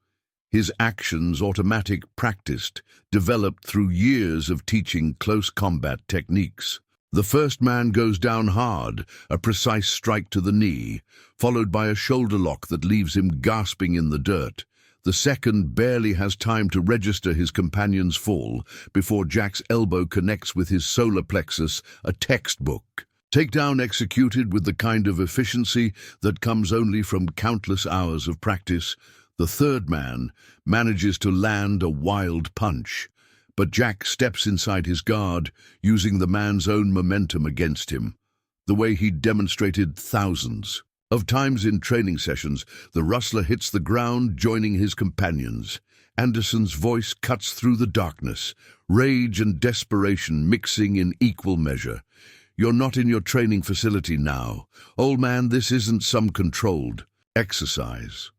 His actions, automatic, practiced, developed through years of teaching close combat techniques. The first man goes down hard, a precise strike to the knee, followed by a shoulder lock that leaves him gasping in the dirt. The second barely has time to register his companion's fall before Jack's elbow connects with his solar plexus, a textbook takedown executed with the kind of efficiency that comes only from countless hours of practice. The third man manages to land a wild punch, But Jack steps inside his guard, using the man's own momentum against him, the way he'd demonstrated thousands of times in training sessions. The rustler hits the ground, joining his companions. Anderson's voice cuts through the darkness, rage and desperation mixing in equal measure. "You're not in your training facility now. Old man, this isn't some controlled exercise."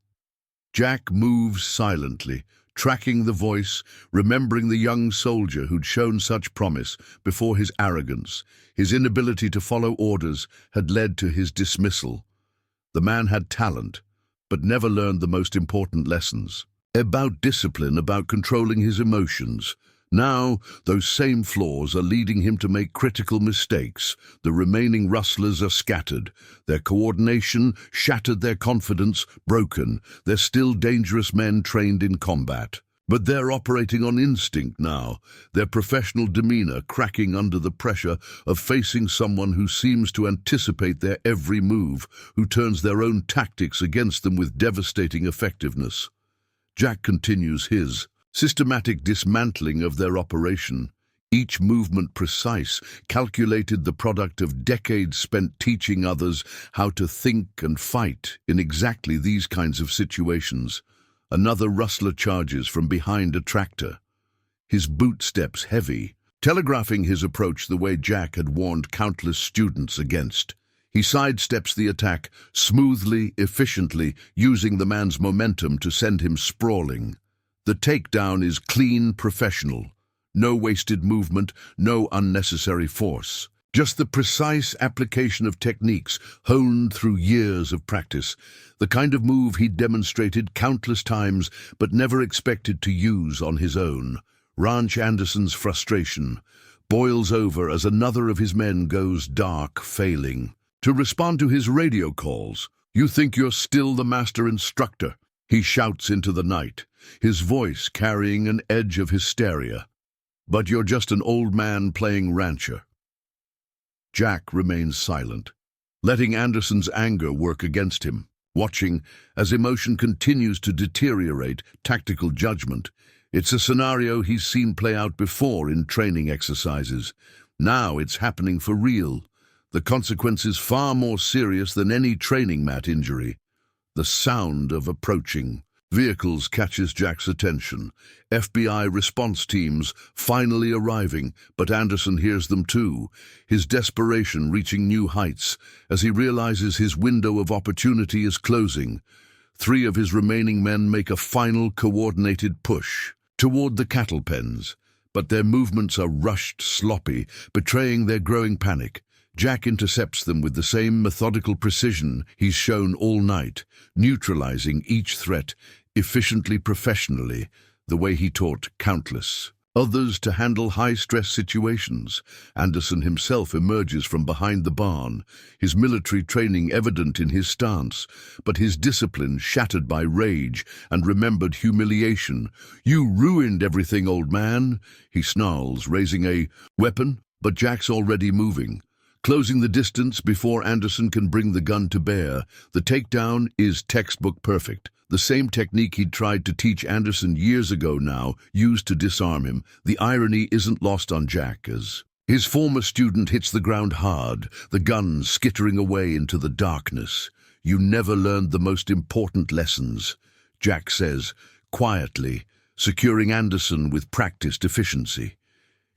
Jack moves silently, tracking the voice, remembering the young soldier who'd shown such promise before his arrogance. His inability to follow orders had led to his dismissal. The man had talent, but never learned the most important lessons. About discipline, about controlling his emotions. Now, those same flaws are leading him to make critical mistakes. The remaining rustlers are scattered. Their coordination shattered, their confidence broken. They're still dangerous men trained in combat. But they're operating on instinct now, their professional demeanor cracking under the pressure of facing someone who seems to anticipate their every move, who turns their own tactics against them with devastating effectiveness. Jack continues his systematic dismantling of their operation, each movement precise, calculated, the product of decades spent teaching others how to think and fight in exactly these kinds of situations. Another rustler charges from behind a tractor, his boot steps heavy, telegraphing his approach the way Jack had warned countless students against. He sidesteps the attack smoothly, efficiently, using the man's momentum to send him sprawling. The takedown is clean, professional. No wasted movement, no unnecessary force. Just the precise application of techniques honed through years of practice. The kind of move he'd demonstrated countless times but never expected to use on his own. Ranch Anderson's frustration boils over as another of his men goes dark, failing to respond to his radio calls. "You think you're still the master instructor?" he shouts into the night, his voice carrying an edge of hysteria. "But you're just an old man playing rancher." Jack remains silent, letting Anderson's anger work against him, watching as emotion continues to deteriorate tactical judgment. It's a scenario he's seen play out before in training exercises. Now it's happening for real. The consequences far more serious than any training mat injury. The sound of approaching vehicles catches Jack's attention. FBI response teams finally arriving, but Anderson hears them too, his desperation reaching new heights as he realizes his window of opportunity is closing. 3 of his remaining men make a final coordinated push toward the cattle pens, but their movements are rushed, sloppy, betraying their growing panic. Jack intercepts them with the same methodical precision he's shown all night, neutralizing each threat efficiently, professionally, the way he taught countless others to handle high-stress situations. Anderson himself emerges from behind the barn, his military training evident in his stance, but his discipline shattered by rage and remembered humiliation. "You ruined everything, old man," he snarls, raising a weapon, but Jack's already moving, closing the distance before Anderson can bring the gun to bear. The takedown is textbook perfect. The same technique he'd tried to teach Anderson years ago now, used to disarm him. The irony isn't lost on Jack as his former student hits the ground hard, the gun skittering away into the darkness. "You never learned the most important lessons," Jack says, quietly, securing Anderson with practiced efficiency.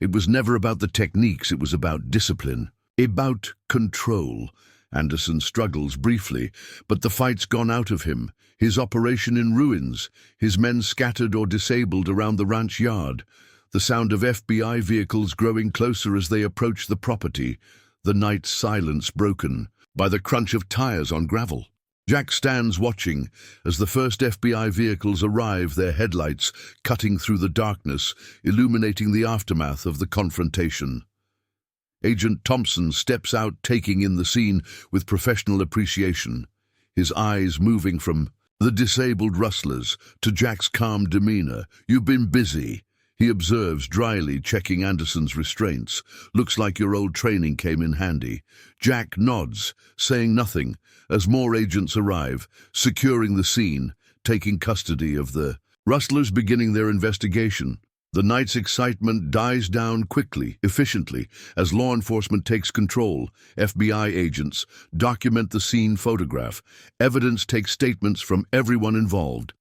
It was never about the techniques, it was about discipline. About control. Anderson struggles briefly, but the fight's gone out of him, his operation in ruins, his men scattered or disabled around the ranch yard, the sound of FBI vehicles growing closer as they approach the property, the night silence broken by the crunch of tires on gravel. Jack stands watching as the first FBI vehicles arrive, their headlights cutting through the darkness, illuminating the aftermath of the confrontation. Agent Thompson steps out, taking in the scene with professional appreciation, his eyes moving from the disabled rustlers to Jack's calm demeanor. "You've been busy," he observes dryly, checking Anderson's restraints. "Looks like your old training came in handy." Jack nods, saying nothing, as more agents arrive, securing the scene, taking custody of the rustlers, beginning their investigation. The night's excitement dies down quickly, efficiently, as law enforcement takes control. FBI agents document the scene photograph. Evidence takes statements from everyone involved.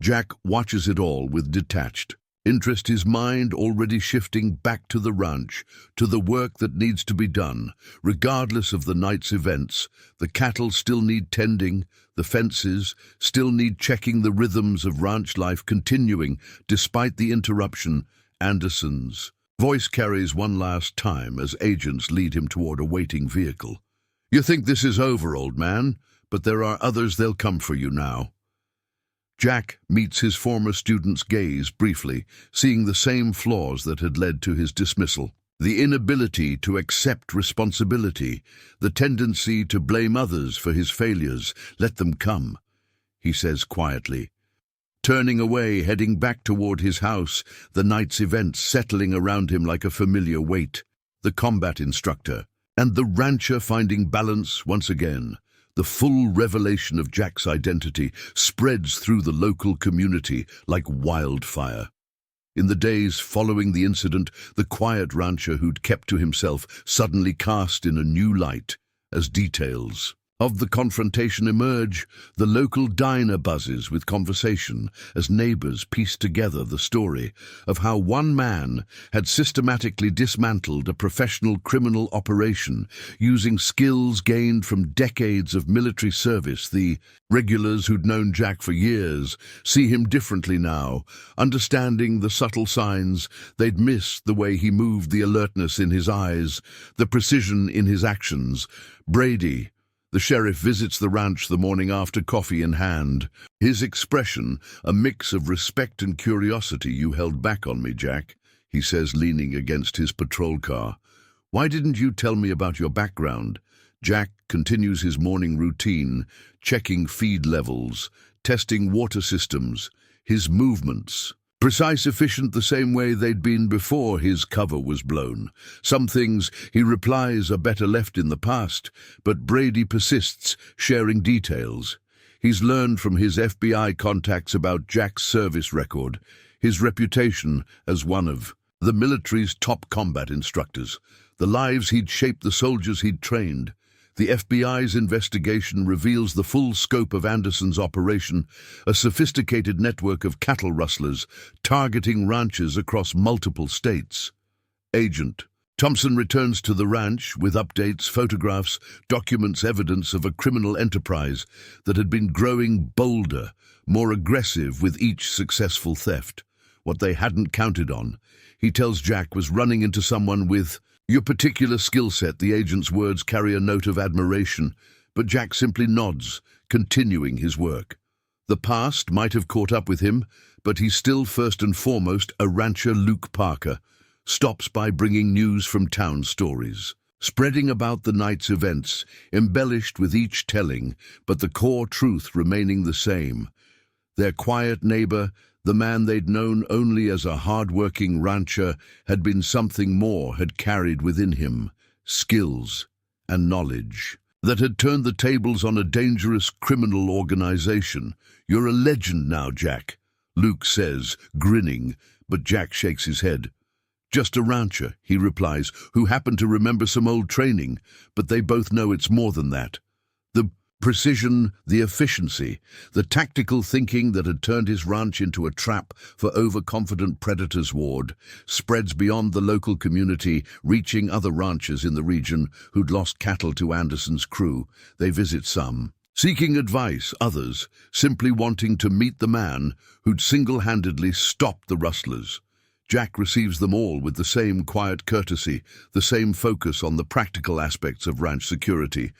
Jack watches it all with detached interest, his mind already shifting back to the ranch, to the work that needs to be done. Regardless of the night's events, the cattle still need tending, the fences still need checking, the rhythms of ranch life continuing despite the interruption. Anderson's voice carries one last time as agents lead him toward a waiting vehicle. "You think this is over, old man, but there are others. They'll come for you now." Jack meets his former student's gaze briefly, seeing the same flaws that had led to his dismissal. The inability to accept responsibility, the tendency to blame others for his failures. "Let them come," he says quietly. Turning away, heading back toward his house, the night's events settling around him like a familiar weight. The combat instructor, and the rancher finding balance once again. The full revelation of Jack's identity spreads through the local community like wildfire. In the days following the incident, the quiet rancher who'd kept to himself suddenly cast in a new light. As details of the confrontation emerge, the local diner buzzes with conversation as neighbors piece together the story of how one man had systematically dismantled a professional criminal operation using skills gained from decades of military service. The regulars who'd known Jack for years see him differently now, understanding the subtle signs. They'd missed the way he moved, the alertness in his eyes, the precision in his actions. Brady, the sheriff, visits the ranch the morning after, coffee in hand. His expression, a mix of respect and curiosity. "You held back on me, Jack," he says, leaning against his patrol car. "Why didn't you tell me about your background?" Jack continues his morning routine, checking feed levels, testing water systems, his movements. Precise, efficient, the same way they'd been before his cover was blown. Some things, he replies, are better left in the past, but Brady persists, sharing details. He's learned from his FBI contacts about Jack's service record, his reputation as one of the military's top combat instructors, the lives he'd shaped, the soldiers he'd trained. The FBI's investigation reveals the full scope of Anderson's operation, a sophisticated network of cattle rustlers targeting ranches across multiple states. Agent Thompson returns to the ranch with updates, photographs, documents, evidence of a criminal enterprise that had been growing bolder, more aggressive with each successful theft. What they hadn't counted on, he tells Jack, was running into someone with your particular skill set. The agent's words carry a note of admiration, but Jack simply nods, continuing his work. The past might have caught up with him, but he's still first and foremost a rancher. Luke Parker stops by bringing news from town, stories spreading about the night's events, embellished with each telling, but the core truth remaining the same. Their quiet neighbor, the man they'd known only as a hard-working rancher, had been something more, had carried within him skills and knowledge that had turned the tables on a dangerous criminal organization. "You're a legend now, Jack," Luke says, grinning, but Jack shakes his head. "Just a rancher," he replies, who happened to remember some old training, but they both know it's more than that. The precision, the efficiency, the tactical thinking that had turned his ranch into a trap for overconfident predators' ward spreads beyond the local community, reaching other ranchers in the region who'd lost cattle to Anderson's crew. They visit, some seeking advice, others simply wanting to meet the man who'd single-handedly stopped the rustlers. Jack receives them all with the same quiet courtesy, the same focus on the practical aspects of ranch security,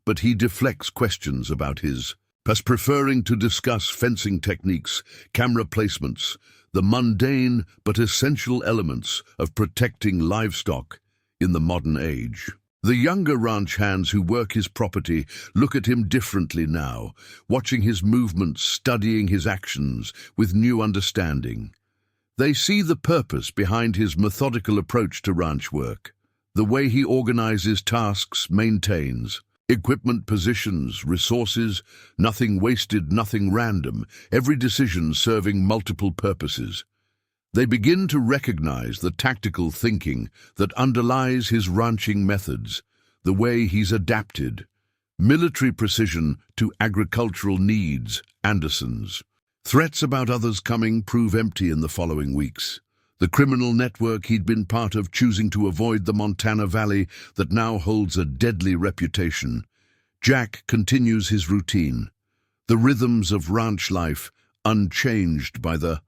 but he deflects questions about his past, preferring to discuss fencing techniques, camera placements, the mundane but essential elements of protecting livestock in the modern age. The younger ranch hands who work his property look at him differently now, watching his movements, studying his actions with new understanding. They see the purpose behind his methodical approach to ranch work, the way he organizes tasks, maintains equipment, positions, resources, nothing wasted, nothing random, every decision serving multiple purposes. They begin to recognize the tactical thinking that underlies his ranching methods, the way he's adapted military precision to agricultural needs, Anderson's. Threats about others coming prove empty in the following weeks. The criminal network he'd been part of choosing to avoid the Montana Valley that now holds a deadly reputation. Jack continues his routine, the rhythms of ranch life unchanged by the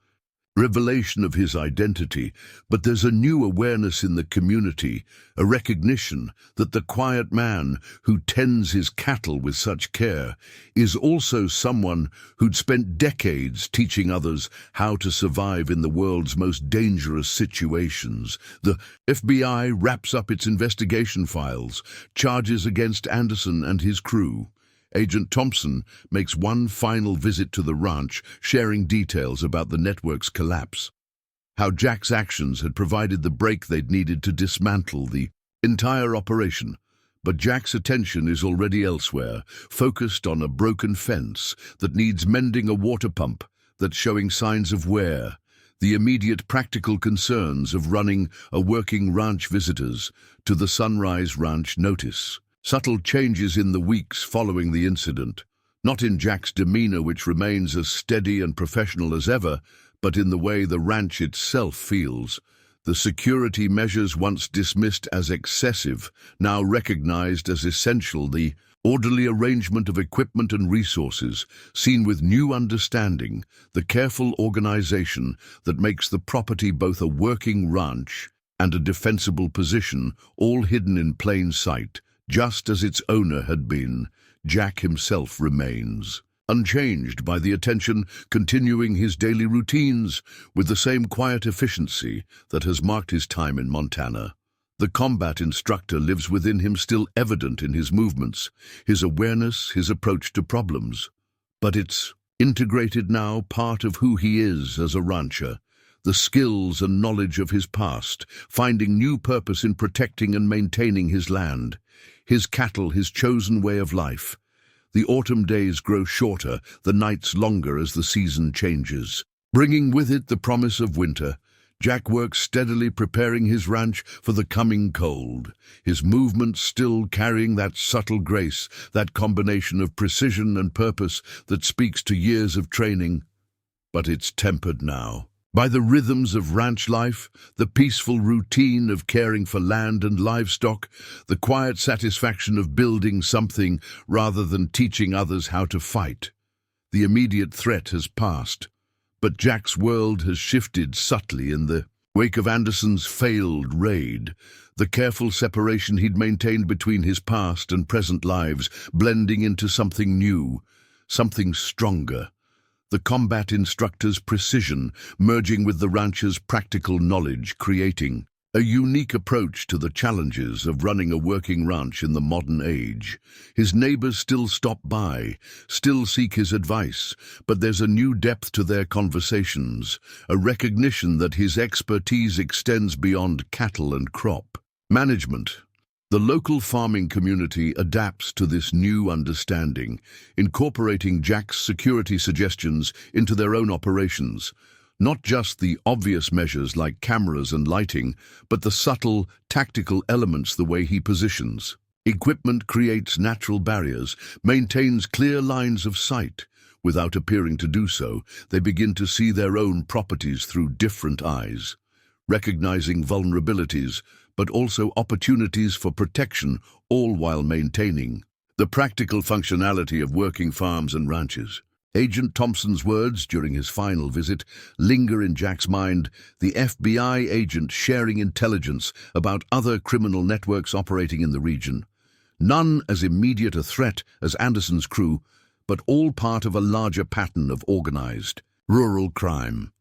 revelation of his identity, but there's a new awareness in the community, a recognition that the quiet man who tends his cattle with such care is also someone who'd spent decades teaching others how to survive in the world's most dangerous situations. The FBI wraps up its investigation files, charges against Anderson and his crew. Agent Thompson makes one final visit to the ranch, sharing details about the network's collapse. How Jack's actions had provided the break they'd needed to dismantle the entire operation. But Jack's attention is already elsewhere, focused on a broken fence that needs mending, a water pump that's showing signs of wear, the immediate practical concerns of running a working ranch visitors to the Sunrise Ranch notice. Subtle changes in the weeks following the incident, not in Jack's demeanor, which remains as steady and professional as ever, but in the way the ranch itself feels. The security measures once dismissed as excessive, now recognized as essential, the orderly arrangement of equipment and resources, seen with new understanding, the careful organization that makes the property both a working ranch and a defensible position, all hidden in plain sight. Just as its owner had been, Jack himself remains, unchanged by the attention, continuing his daily routines with the same quiet efficiency that has marked his time in Montana. The combat instructor lives within him, still evident in his movements, his awareness, his approach to problems. But it's integrated now, part of who he is as a rancher, the skills and knowledge of his past, finding new purpose in protecting and maintaining his land. His cattle, his chosen way of life. The autumn days grow shorter, the nights longer as the season changes. Bringing with it the promise of winter, Jack works steadily, preparing his ranch for the coming cold, his movements still carrying that subtle grace, that combination of precision and purpose that speaks to years of training. But it's tempered now by the rhythms of ranch life, the peaceful routine of caring for land and livestock, the quiet satisfaction of building something rather than teaching others how to fight. The immediate threat has passed, but Jack's world has shifted subtly in the wake of Anderson's failed raid. The careful separation he'd maintained between his past and present lives, blending into something new, something stronger. The combat instructor's precision merging with the rancher's practical knowledge, creating a unique approach to the challenges of running a working ranch in the modern age. His neighbors still stop by, still seek his advice, but there's a new depth to their conversations, a recognition that his expertise extends beyond cattle and crop management. The local farming community adapts to this new understanding, incorporating Jack's security suggestions into their own operations. Not just the obvious measures like cameras and lighting, but the subtle, tactical elements, the way he positions. Equipment creates natural barriers, maintains clear lines of sight. Without appearing to do so, they begin to see their own properties through different eyes, recognizing vulnerabilities, but also opportunities for protection, all while maintaining the practical functionality of working farms and ranches. Agent Thompson's words during his final visit linger in Jack's mind, the FBI agent sharing intelligence about other criminal networks operating in the region. None as immediate a threat as Anderson's crew, but all part of a larger pattern of organized, rural crime.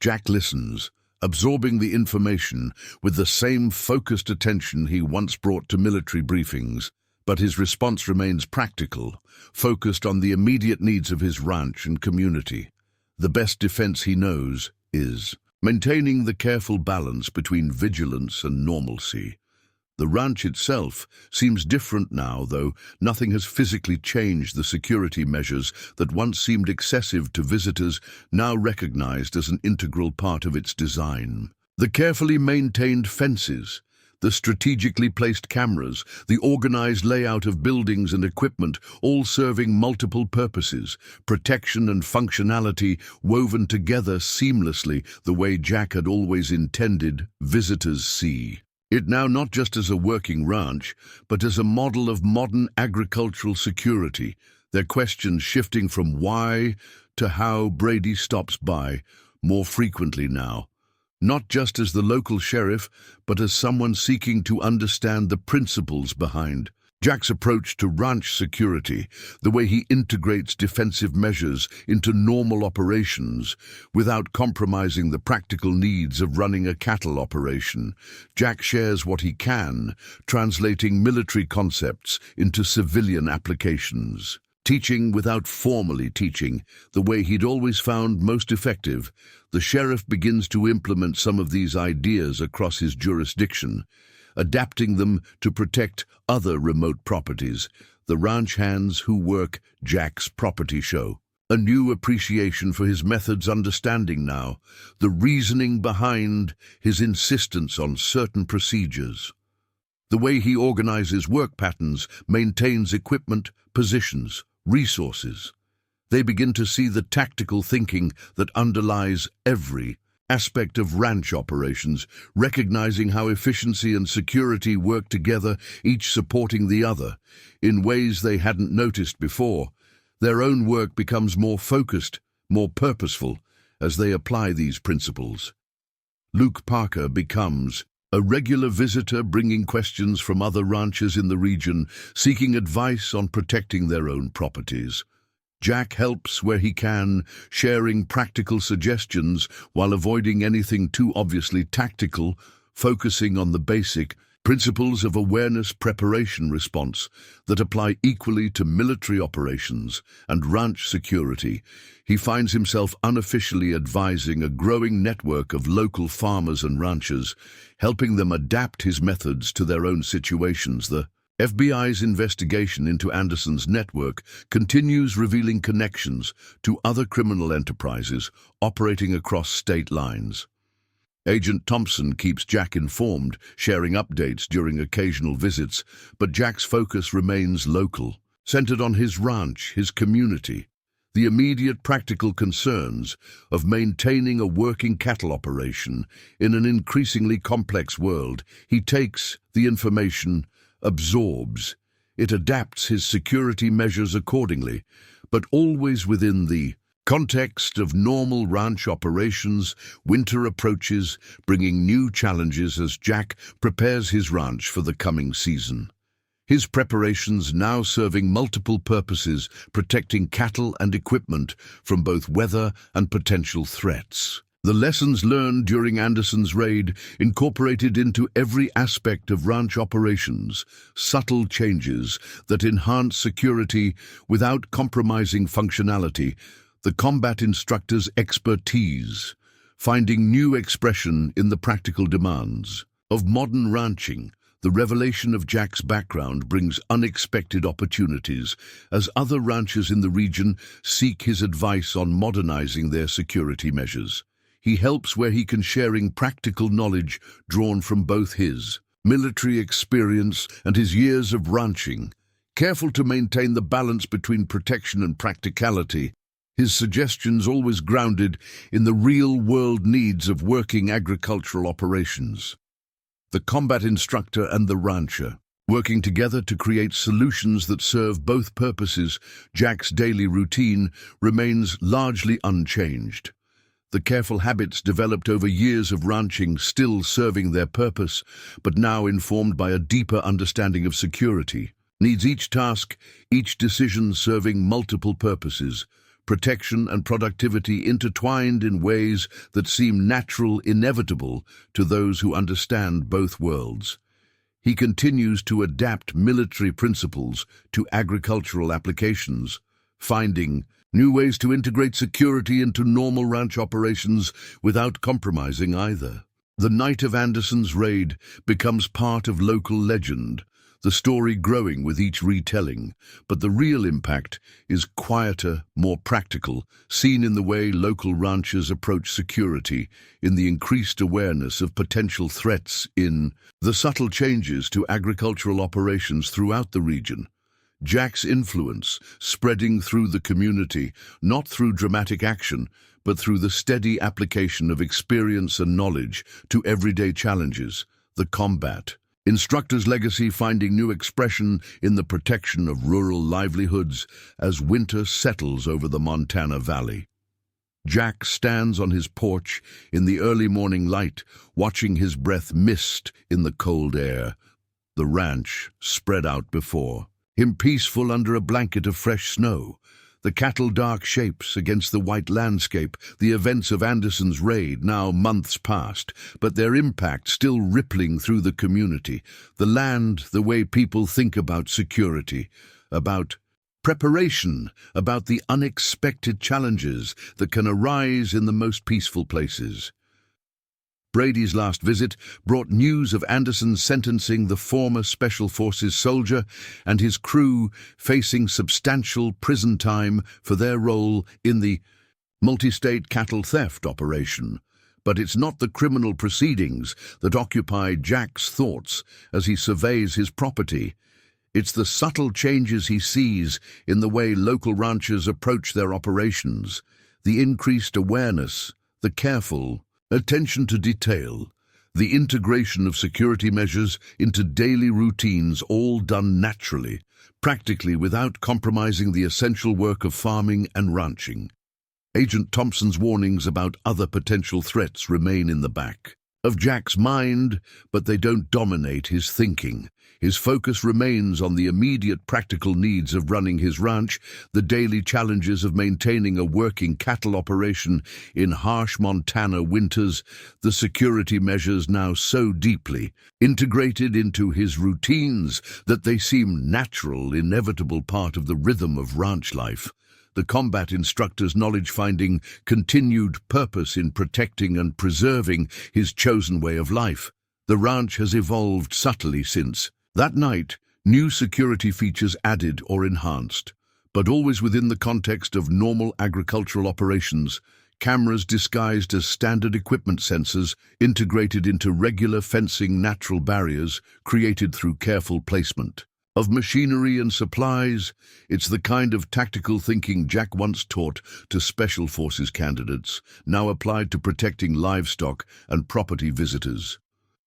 Jack listens, absorbing the information with the same focused attention he once brought to military briefings, but his response remains practical, focused on the immediate needs of his ranch and community. The best defense he knows is maintaining the careful balance between vigilance and normalcy. The ranch itself seems different now, though nothing has physically changed. The security measures that once seemed excessive to visitors now recognized as an integral part of its design. The carefully maintained fences, the strategically placed cameras, the organized layout of buildings and equipment, all serving multiple purposes, protection and functionality woven together seamlessly the way Jack had always intended visitors see it now, not just as a working ranch, but as a model of modern agricultural security, their questions shifting from why to how. Brady stops by more frequently now, not just as the local sheriff, but as someone seeking to understand the principles behind Jack's approach to ranch security, the way he integrates defensive measures into normal operations without compromising the practical needs of running a cattle operation. Jack shares what he can, translating military concepts into civilian applications. Teaching without formally teaching, the way he'd always found most effective, the sheriff begins to implement some of these ideas across his jurisdiction, adapting them to protect other remote properties. The ranch hands who work Jack's property show a new appreciation for his methods, understanding now the reasoning behind his insistence on certain procedures. The way he organizes work patterns, maintains equipment, positions, resources. They begin to see the tactical thinking that underlies every aspect of ranch operations, recognizing how efficiency and security work together, each supporting the other, in ways they hadn't noticed before. Their own work becomes more focused, more purposeful, as they apply these principles. Luke Parker becomes a regular visitor, bringing questions from other ranchers in the region, seeking advice on protecting their own properties. Jack helps where he can, sharing practical suggestions while avoiding anything too obviously tactical, focusing on the basic principles of awareness, preparation, response that apply equally to military operations and ranch security. He finds himself unofficially advising a growing network of local farmers and ranchers, helping them adapt his methods to their own situations. The FBI's investigation into Anderson's network continues, revealing connections to other criminal enterprises operating across state lines. Agent Thompson keeps Jack informed, sharing updates during occasional visits, but Jack's focus remains local, centered on his ranch, his community, the immediate practical concerns of maintaining a working cattle operation in an increasingly complex world. He takes the information, absorbs it, adapts his security measures accordingly, but always within the context of normal ranch operations. Winter approaches, bringing new challenges as Jack prepares his ranch for the coming season. His preparations now serving multiple purposes, protecting cattle and equipment from both weather and potential threats. The lessons learned during Anderson's raid incorporated into every aspect of ranch operations, subtle changes that enhance security without compromising functionality. The combat instructor's expertise, finding new expression in the practical demands of modern ranching. The revelation of Jack's background brings unexpected opportunities as other ranchers in the region seek his advice on modernizing their security measures. He helps where he can, sharing practical knowledge drawn from both his military experience and his years of ranching, careful to maintain the balance between protection and practicality. His suggestions always grounded in the real-world needs of working agricultural operations. The combat instructor and the rancher, working together to create solutions that serve both purposes. Jack's daily routine remains largely unchanged. The careful habits developed over years of ranching still serving their purpose, but now informed by a deeper understanding of security. Needs each task, each decision serving multiple purposes. Protection and productivity intertwined in ways that seem natural, inevitable to those who understand both worlds. He continues to adapt military principles to agricultural applications, finding new ways to integrate security into normal ranch operations without compromising either. The night of Anderson's raid becomes part of local legend, the story growing with each retelling, but the real impact is quieter, more practical, seen in the way local ranchers approach security, in the increased awareness of potential threats, in the subtle changes to agricultural operations throughout the region. Jack's influence spreading through the community, not through dramatic action, but through the steady application of experience and knowledge to everyday challenges, the combat. Instructor's legacy finding new expression in the protection of rural livelihoods as winter settles over the Montana Valley. Jack stands on his porch in the early morning light, watching his breath mist in the cold air. The ranch spread out before him, peaceful under a blanket of fresh snow. The cattle dark shapes against the white landscape, the events of Anderson's raid now months past, but their impact still rippling through the community. The land, the way people think about security, about preparation, about the unexpected challenges that can arise in the most peaceful places. Brady's last visit brought news of Anderson's sentencing, the former Special Forces soldier and his crew facing substantial prison time for their role in the multi-state cattle theft operation. But it's not the criminal proceedings that occupy Jack's thoughts as he surveys his property. It's the subtle changes he sees in the way local ranchers approach their operations, the increased awareness, the careful attention to detail, the integration of security measures into daily routines, all done naturally, practically without compromising the essential work of farming and ranching. Agent Thompson's warnings about other potential threats remain in the back of Jack's mind, but they don't dominate his thinking. His focus remains on the immediate practical needs of running his ranch, the daily challenges of maintaining a working cattle operation in harsh Montana winters, the security measures now so deeply integrated into his routines that they seem natural, inevitable part of the rhythm of ranch life. The combat instructor's knowledge-finding continued purpose in protecting and preserving his chosen way of life. The ranch has evolved subtly since that night, new security features added or enhanced, but always within the context of normal agricultural operations. Cameras disguised as standard equipment sensors integrated into regular fencing, natural barriers created through careful placement of machinery and supplies. It's the kind of tactical thinking Jack once taught to Special Forces candidates, now applied to protecting livestock and property visitors.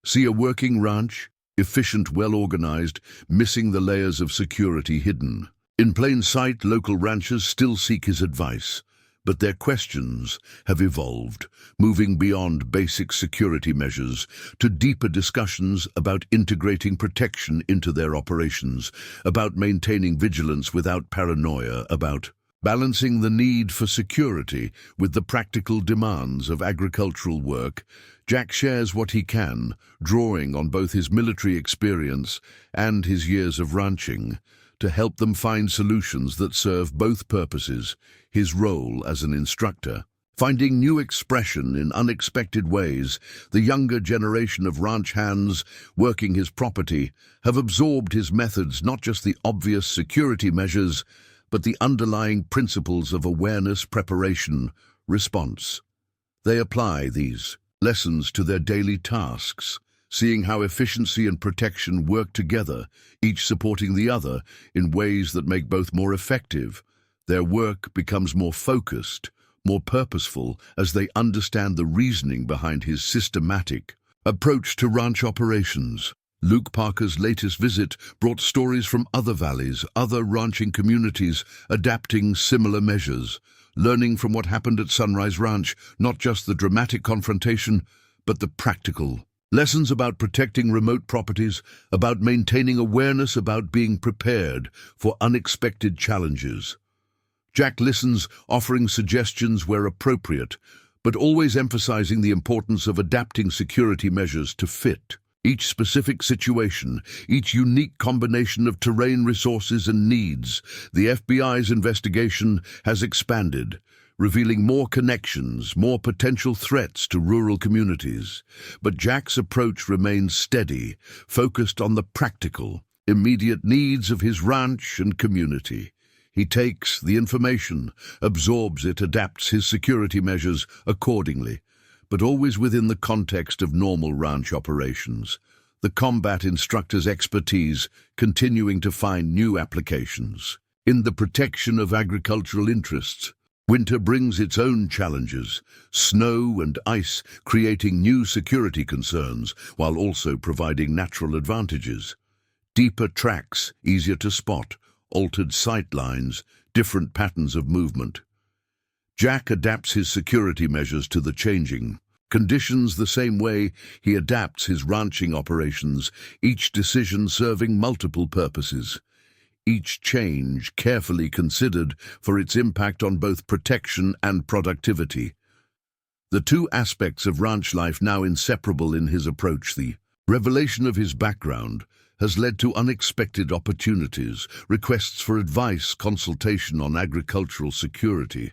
See a working ranch, efficient, well-organized, missing the layers of security hidden. In plain sight, local ranchers still seek his advice, but their questions have evolved, moving beyond basic security measures to deeper discussions about integrating protection into their operations, about maintaining vigilance without paranoia, about balancing the need for security with the practical demands of agricultural work. Jack shares what he can, drawing on both his military experience and his years of ranching, to help them find solutions that serve both purposes. His role as an instructor, finding new expression in unexpected ways. The younger generation of ranch hands working his property have absorbed his methods, not just the obvious security measures, but the underlying principles of awareness, preparation, response. They apply these lessons to their daily tasks, seeing how efficiency and protection work together, each supporting the other in ways that make both more effective. Their work becomes more focused, more purposeful, as they understand the reasoning behind his systematic approach to ranch operations. Luke Parker's latest visit brought stories from other valleys, other ranching communities adapting similar measures, learning from what happened at Sunrise Ranch, not just the dramatic confrontation, but the practical lessons about protecting remote properties, about maintaining awareness, about being prepared for unexpected challenges. Jack listens, offering suggestions where appropriate, but always emphasizing the importance of adapting security measures to fit each specific situation, each unique combination of terrain, resources, and needs. The FBI's investigation has expanded, revealing more connections, more potential threats to rural communities. But Jack's approach remains steady, focused on the practical, immediate needs of his ranch and community. He takes the information, absorbs it, adapts his security measures accordingly, but always within the context of normal ranch operations. The combat instructor's expertise continuing to find new applications. In the protection of agricultural interests, winter brings its own challenges, snow and ice creating new security concerns while also providing natural advantages. Deeper tracks, easier to spot, altered sight lines, different patterns of movement. Jack adapts his security measures to the changing conditions the same way he adapts his ranching operations, each decision serving multiple purposes. Each change carefully considered for its impact on both protection and productivity. The two aspects of ranch life now inseparable in his approach. The revelation of his background has led to unexpected opportunities, requests for advice, consultation on agricultural security.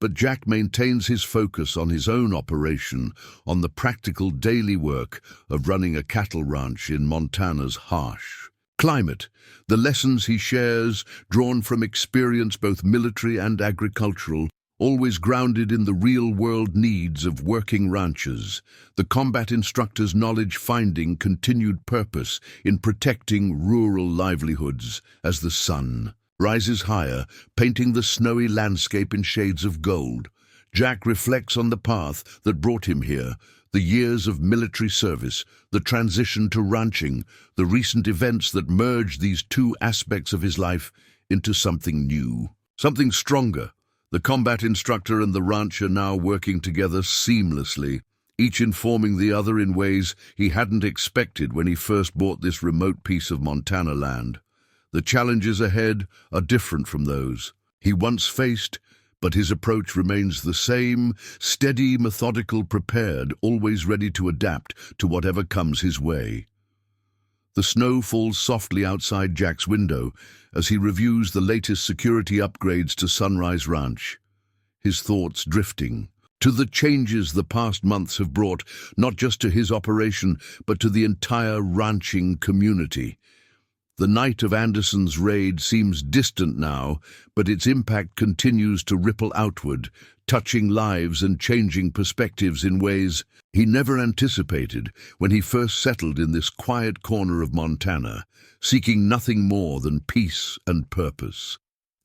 But Jack maintains his focus on his own operation, on the practical daily work of running a cattle ranch in Montana's harsh climate. The lessons he shares, drawn from experience both military and agricultural, always grounded in the real-world needs of working ranchers. The combat instructor's knowledge finding continued purpose in protecting rural livelihoods as the sun rises higher, painting the snowy landscape in shades of gold. Jack reflects on the path that brought him here, the years of military service, the transition to ranching, the recent events that merged these two aspects of his life into something new, something stronger. The combat instructor and the rancher now working together seamlessly, each informing the other in ways he hadn't expected when he first bought this remote piece of Montana land. The challenges ahead are different from those he once faced, but his approach remains the same, steady, methodical, prepared, always ready to adapt to whatever comes his way. The snow falls softly outside Jack's window as he reviews the latest security upgrades to Sunrise Ranch, his thoughts drifting to the changes the past months have brought, not just to his operation, but to the entire ranching community. The night of Anderson's raid seems distant now, but its impact continues to ripple outward, touching lives and changing perspectives in ways he never anticipated when he first settled in this quiet corner of Montana, seeking nothing more than peace and purpose.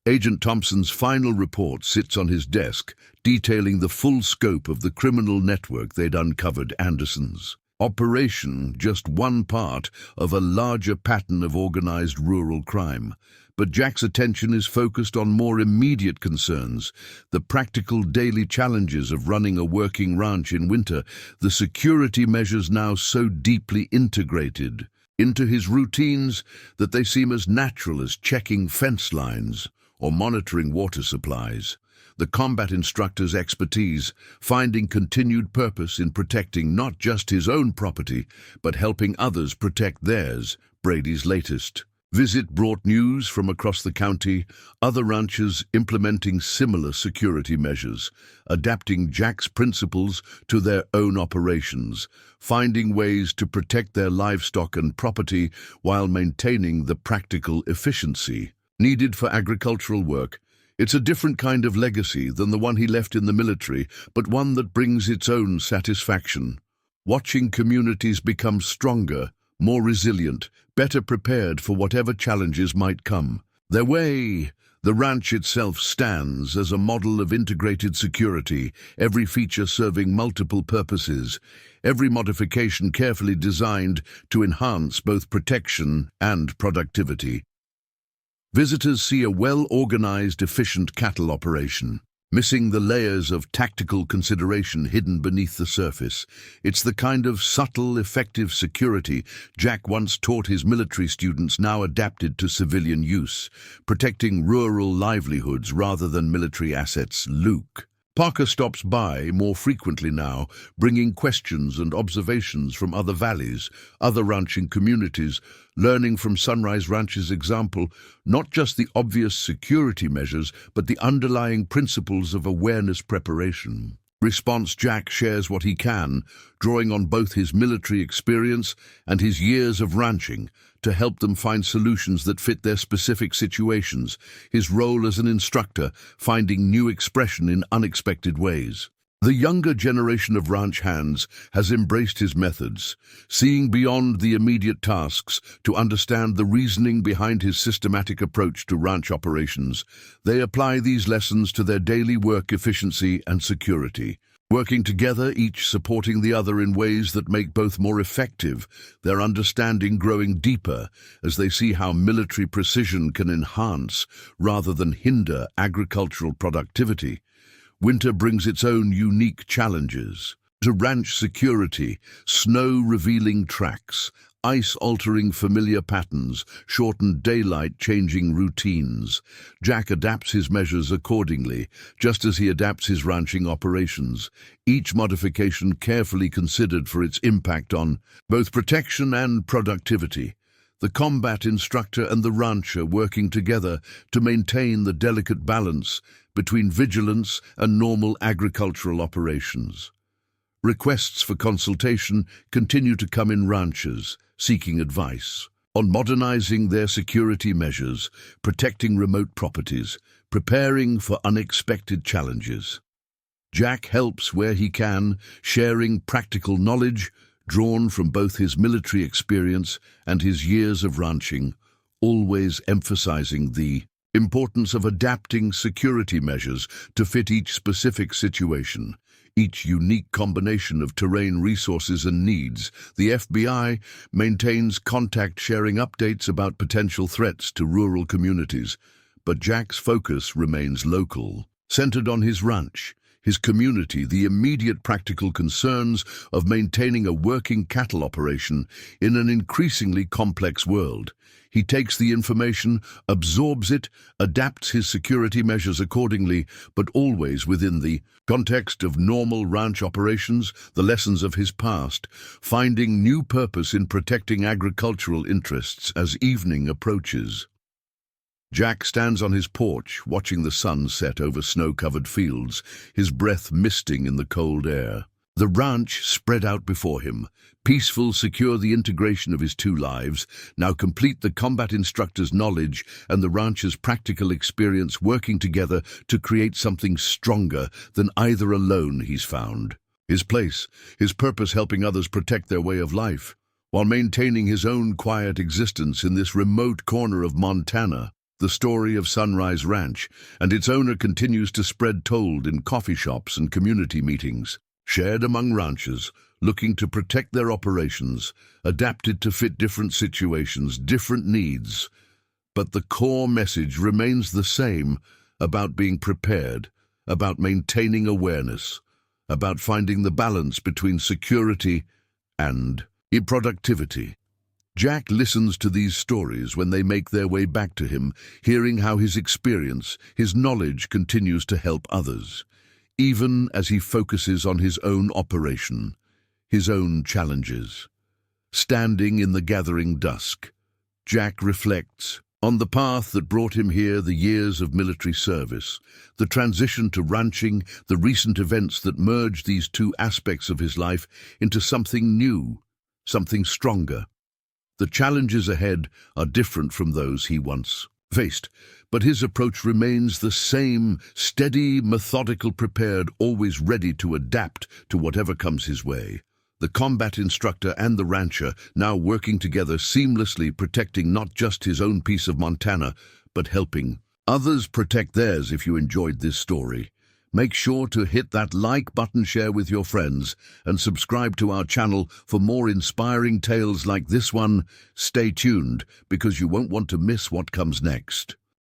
Agent Thompson's final report sits on his desk, detailing the full scope of the criminal network they'd uncovered. Anderson's operation, just one part of a larger pattern of organized rural crime. But Jack's attention is focused on more immediate concerns, the practical daily challenges of running a working ranch in winter, the security measures now so deeply integrated into his routines that they seem as natural as checking fence lines or monitoring water supplies. The combat instructor's expertise, finding continued purpose in protecting not just his own property, but helping others protect theirs. Brady's latest visit brought news from across the county, other ranchers implementing similar security measures, adapting Jack's principles to their own operations, finding ways to protect their livestock and property while maintaining the practical efficiency needed for agricultural work. It's a different kind of legacy than the one he left in the military, but one that brings its own satisfaction. Watching communities become stronger, more resilient, better prepared for whatever challenges might come their way. The ranch itself stands as a model of integrated security, every feature serving multiple purposes, every modification carefully designed to enhance both protection and productivity. Visitors see a well-organized, efficient cattle operation, missing the layers of tactical consideration hidden beneath the surface. It's the kind of subtle, effective security Jack once taught his military students, now adapted to civilian use, protecting rural livelihoods rather than military assets. Luke Parker stops by more frequently now, bringing questions and observations from other valleys, other ranching communities, learning from Sunrise Ranch's example, not just the obvious security measures, but the underlying principles of awareness preparation. Response: Jack shares what he can, drawing on both his military experience and his years of ranching to help them find solutions that fit their specific situations, his role as an instructor finding new expression in unexpected ways. The younger generation of ranch hands has embraced his methods, seeing beyond the immediate tasks to understand the reasoning behind his systematic approach to ranch operations. They apply these lessons to their daily work efficiency and security, working together, each supporting the other in ways that make both more effective, their understanding growing deeper as they see how military precision can enhance rather than hinder agricultural productivity. Winter brings its own unique challenges. To ranch security, snow-revealing tracks, ice-altering familiar patterns, shortened daylight-changing routines. Jack adapts his measures accordingly, just as he adapts his ranching operations, each modification carefully considered for its impact on both protection and productivity. The combat instructor and the rancher working together to maintain the delicate balance between vigilance and normal agricultural operations. Requests for consultation continue to come in, ranchers seeking advice on modernizing their security measures, protecting remote properties, preparing for unexpected challenges. Jack helps where he can, sharing practical knowledge drawn from both his military experience and his years of ranching, always emphasizing the importance of adapting security measures to fit each specific situation, each unique combination of terrain resources and needs. The FBI maintains contact, sharing updates about potential threats to rural communities, but Jack's focus remains local, centered on his ranch, his community, the immediate practical concerns of maintaining a working cattle operation in an increasingly complex world. He takes the information, absorbs it, adapts his security measures accordingly, but always within the context of normal ranch operations, the lessons of his past, finding new purpose in protecting agricultural interests as evening approaches. Jack stands on his porch, watching the sun set over snow-covered fields, his breath misting in the cold air. The ranch spread out before him, peaceful, secure, the integration of his two lives, now complete, the combat instructor's knowledge and the rancher's practical experience working together to create something stronger than either alone. He's found his place, his purpose, helping others protect their way of life, while maintaining his own quiet existence in this remote corner of Montana. The story of Sunrise Ranch and its owner continues to spread, told in coffee shops and community meetings, shared among ranchers looking to protect their operations, adapted to fit different situations, different needs. But the core message remains the same: about being prepared, about maintaining awareness, about finding the balance between security and productivity. Jack listens to these stories when they make their way back to him, hearing how his experience, his knowledge continues to help others, even as he focuses on his own operation, his own challenges. Standing in the gathering dusk, Jack reflects on the path that brought him here, the years of military service, the transition to ranching, the recent events that merged these two aspects of his life into something new, something stronger. The challenges ahead are different from those he once faced, but his approach remains the same: steady, methodical, prepared, always ready to adapt to whatever comes his way. The combat instructor and the rancher now working together seamlessly, protecting not just his own piece of Montana, but helping others protect theirs. If you enjoyed this story, make sure to hit that like button, share with your friends, and subscribe to our channel for more inspiring tales like this one. Stay tuned, because you won't want to miss what comes next.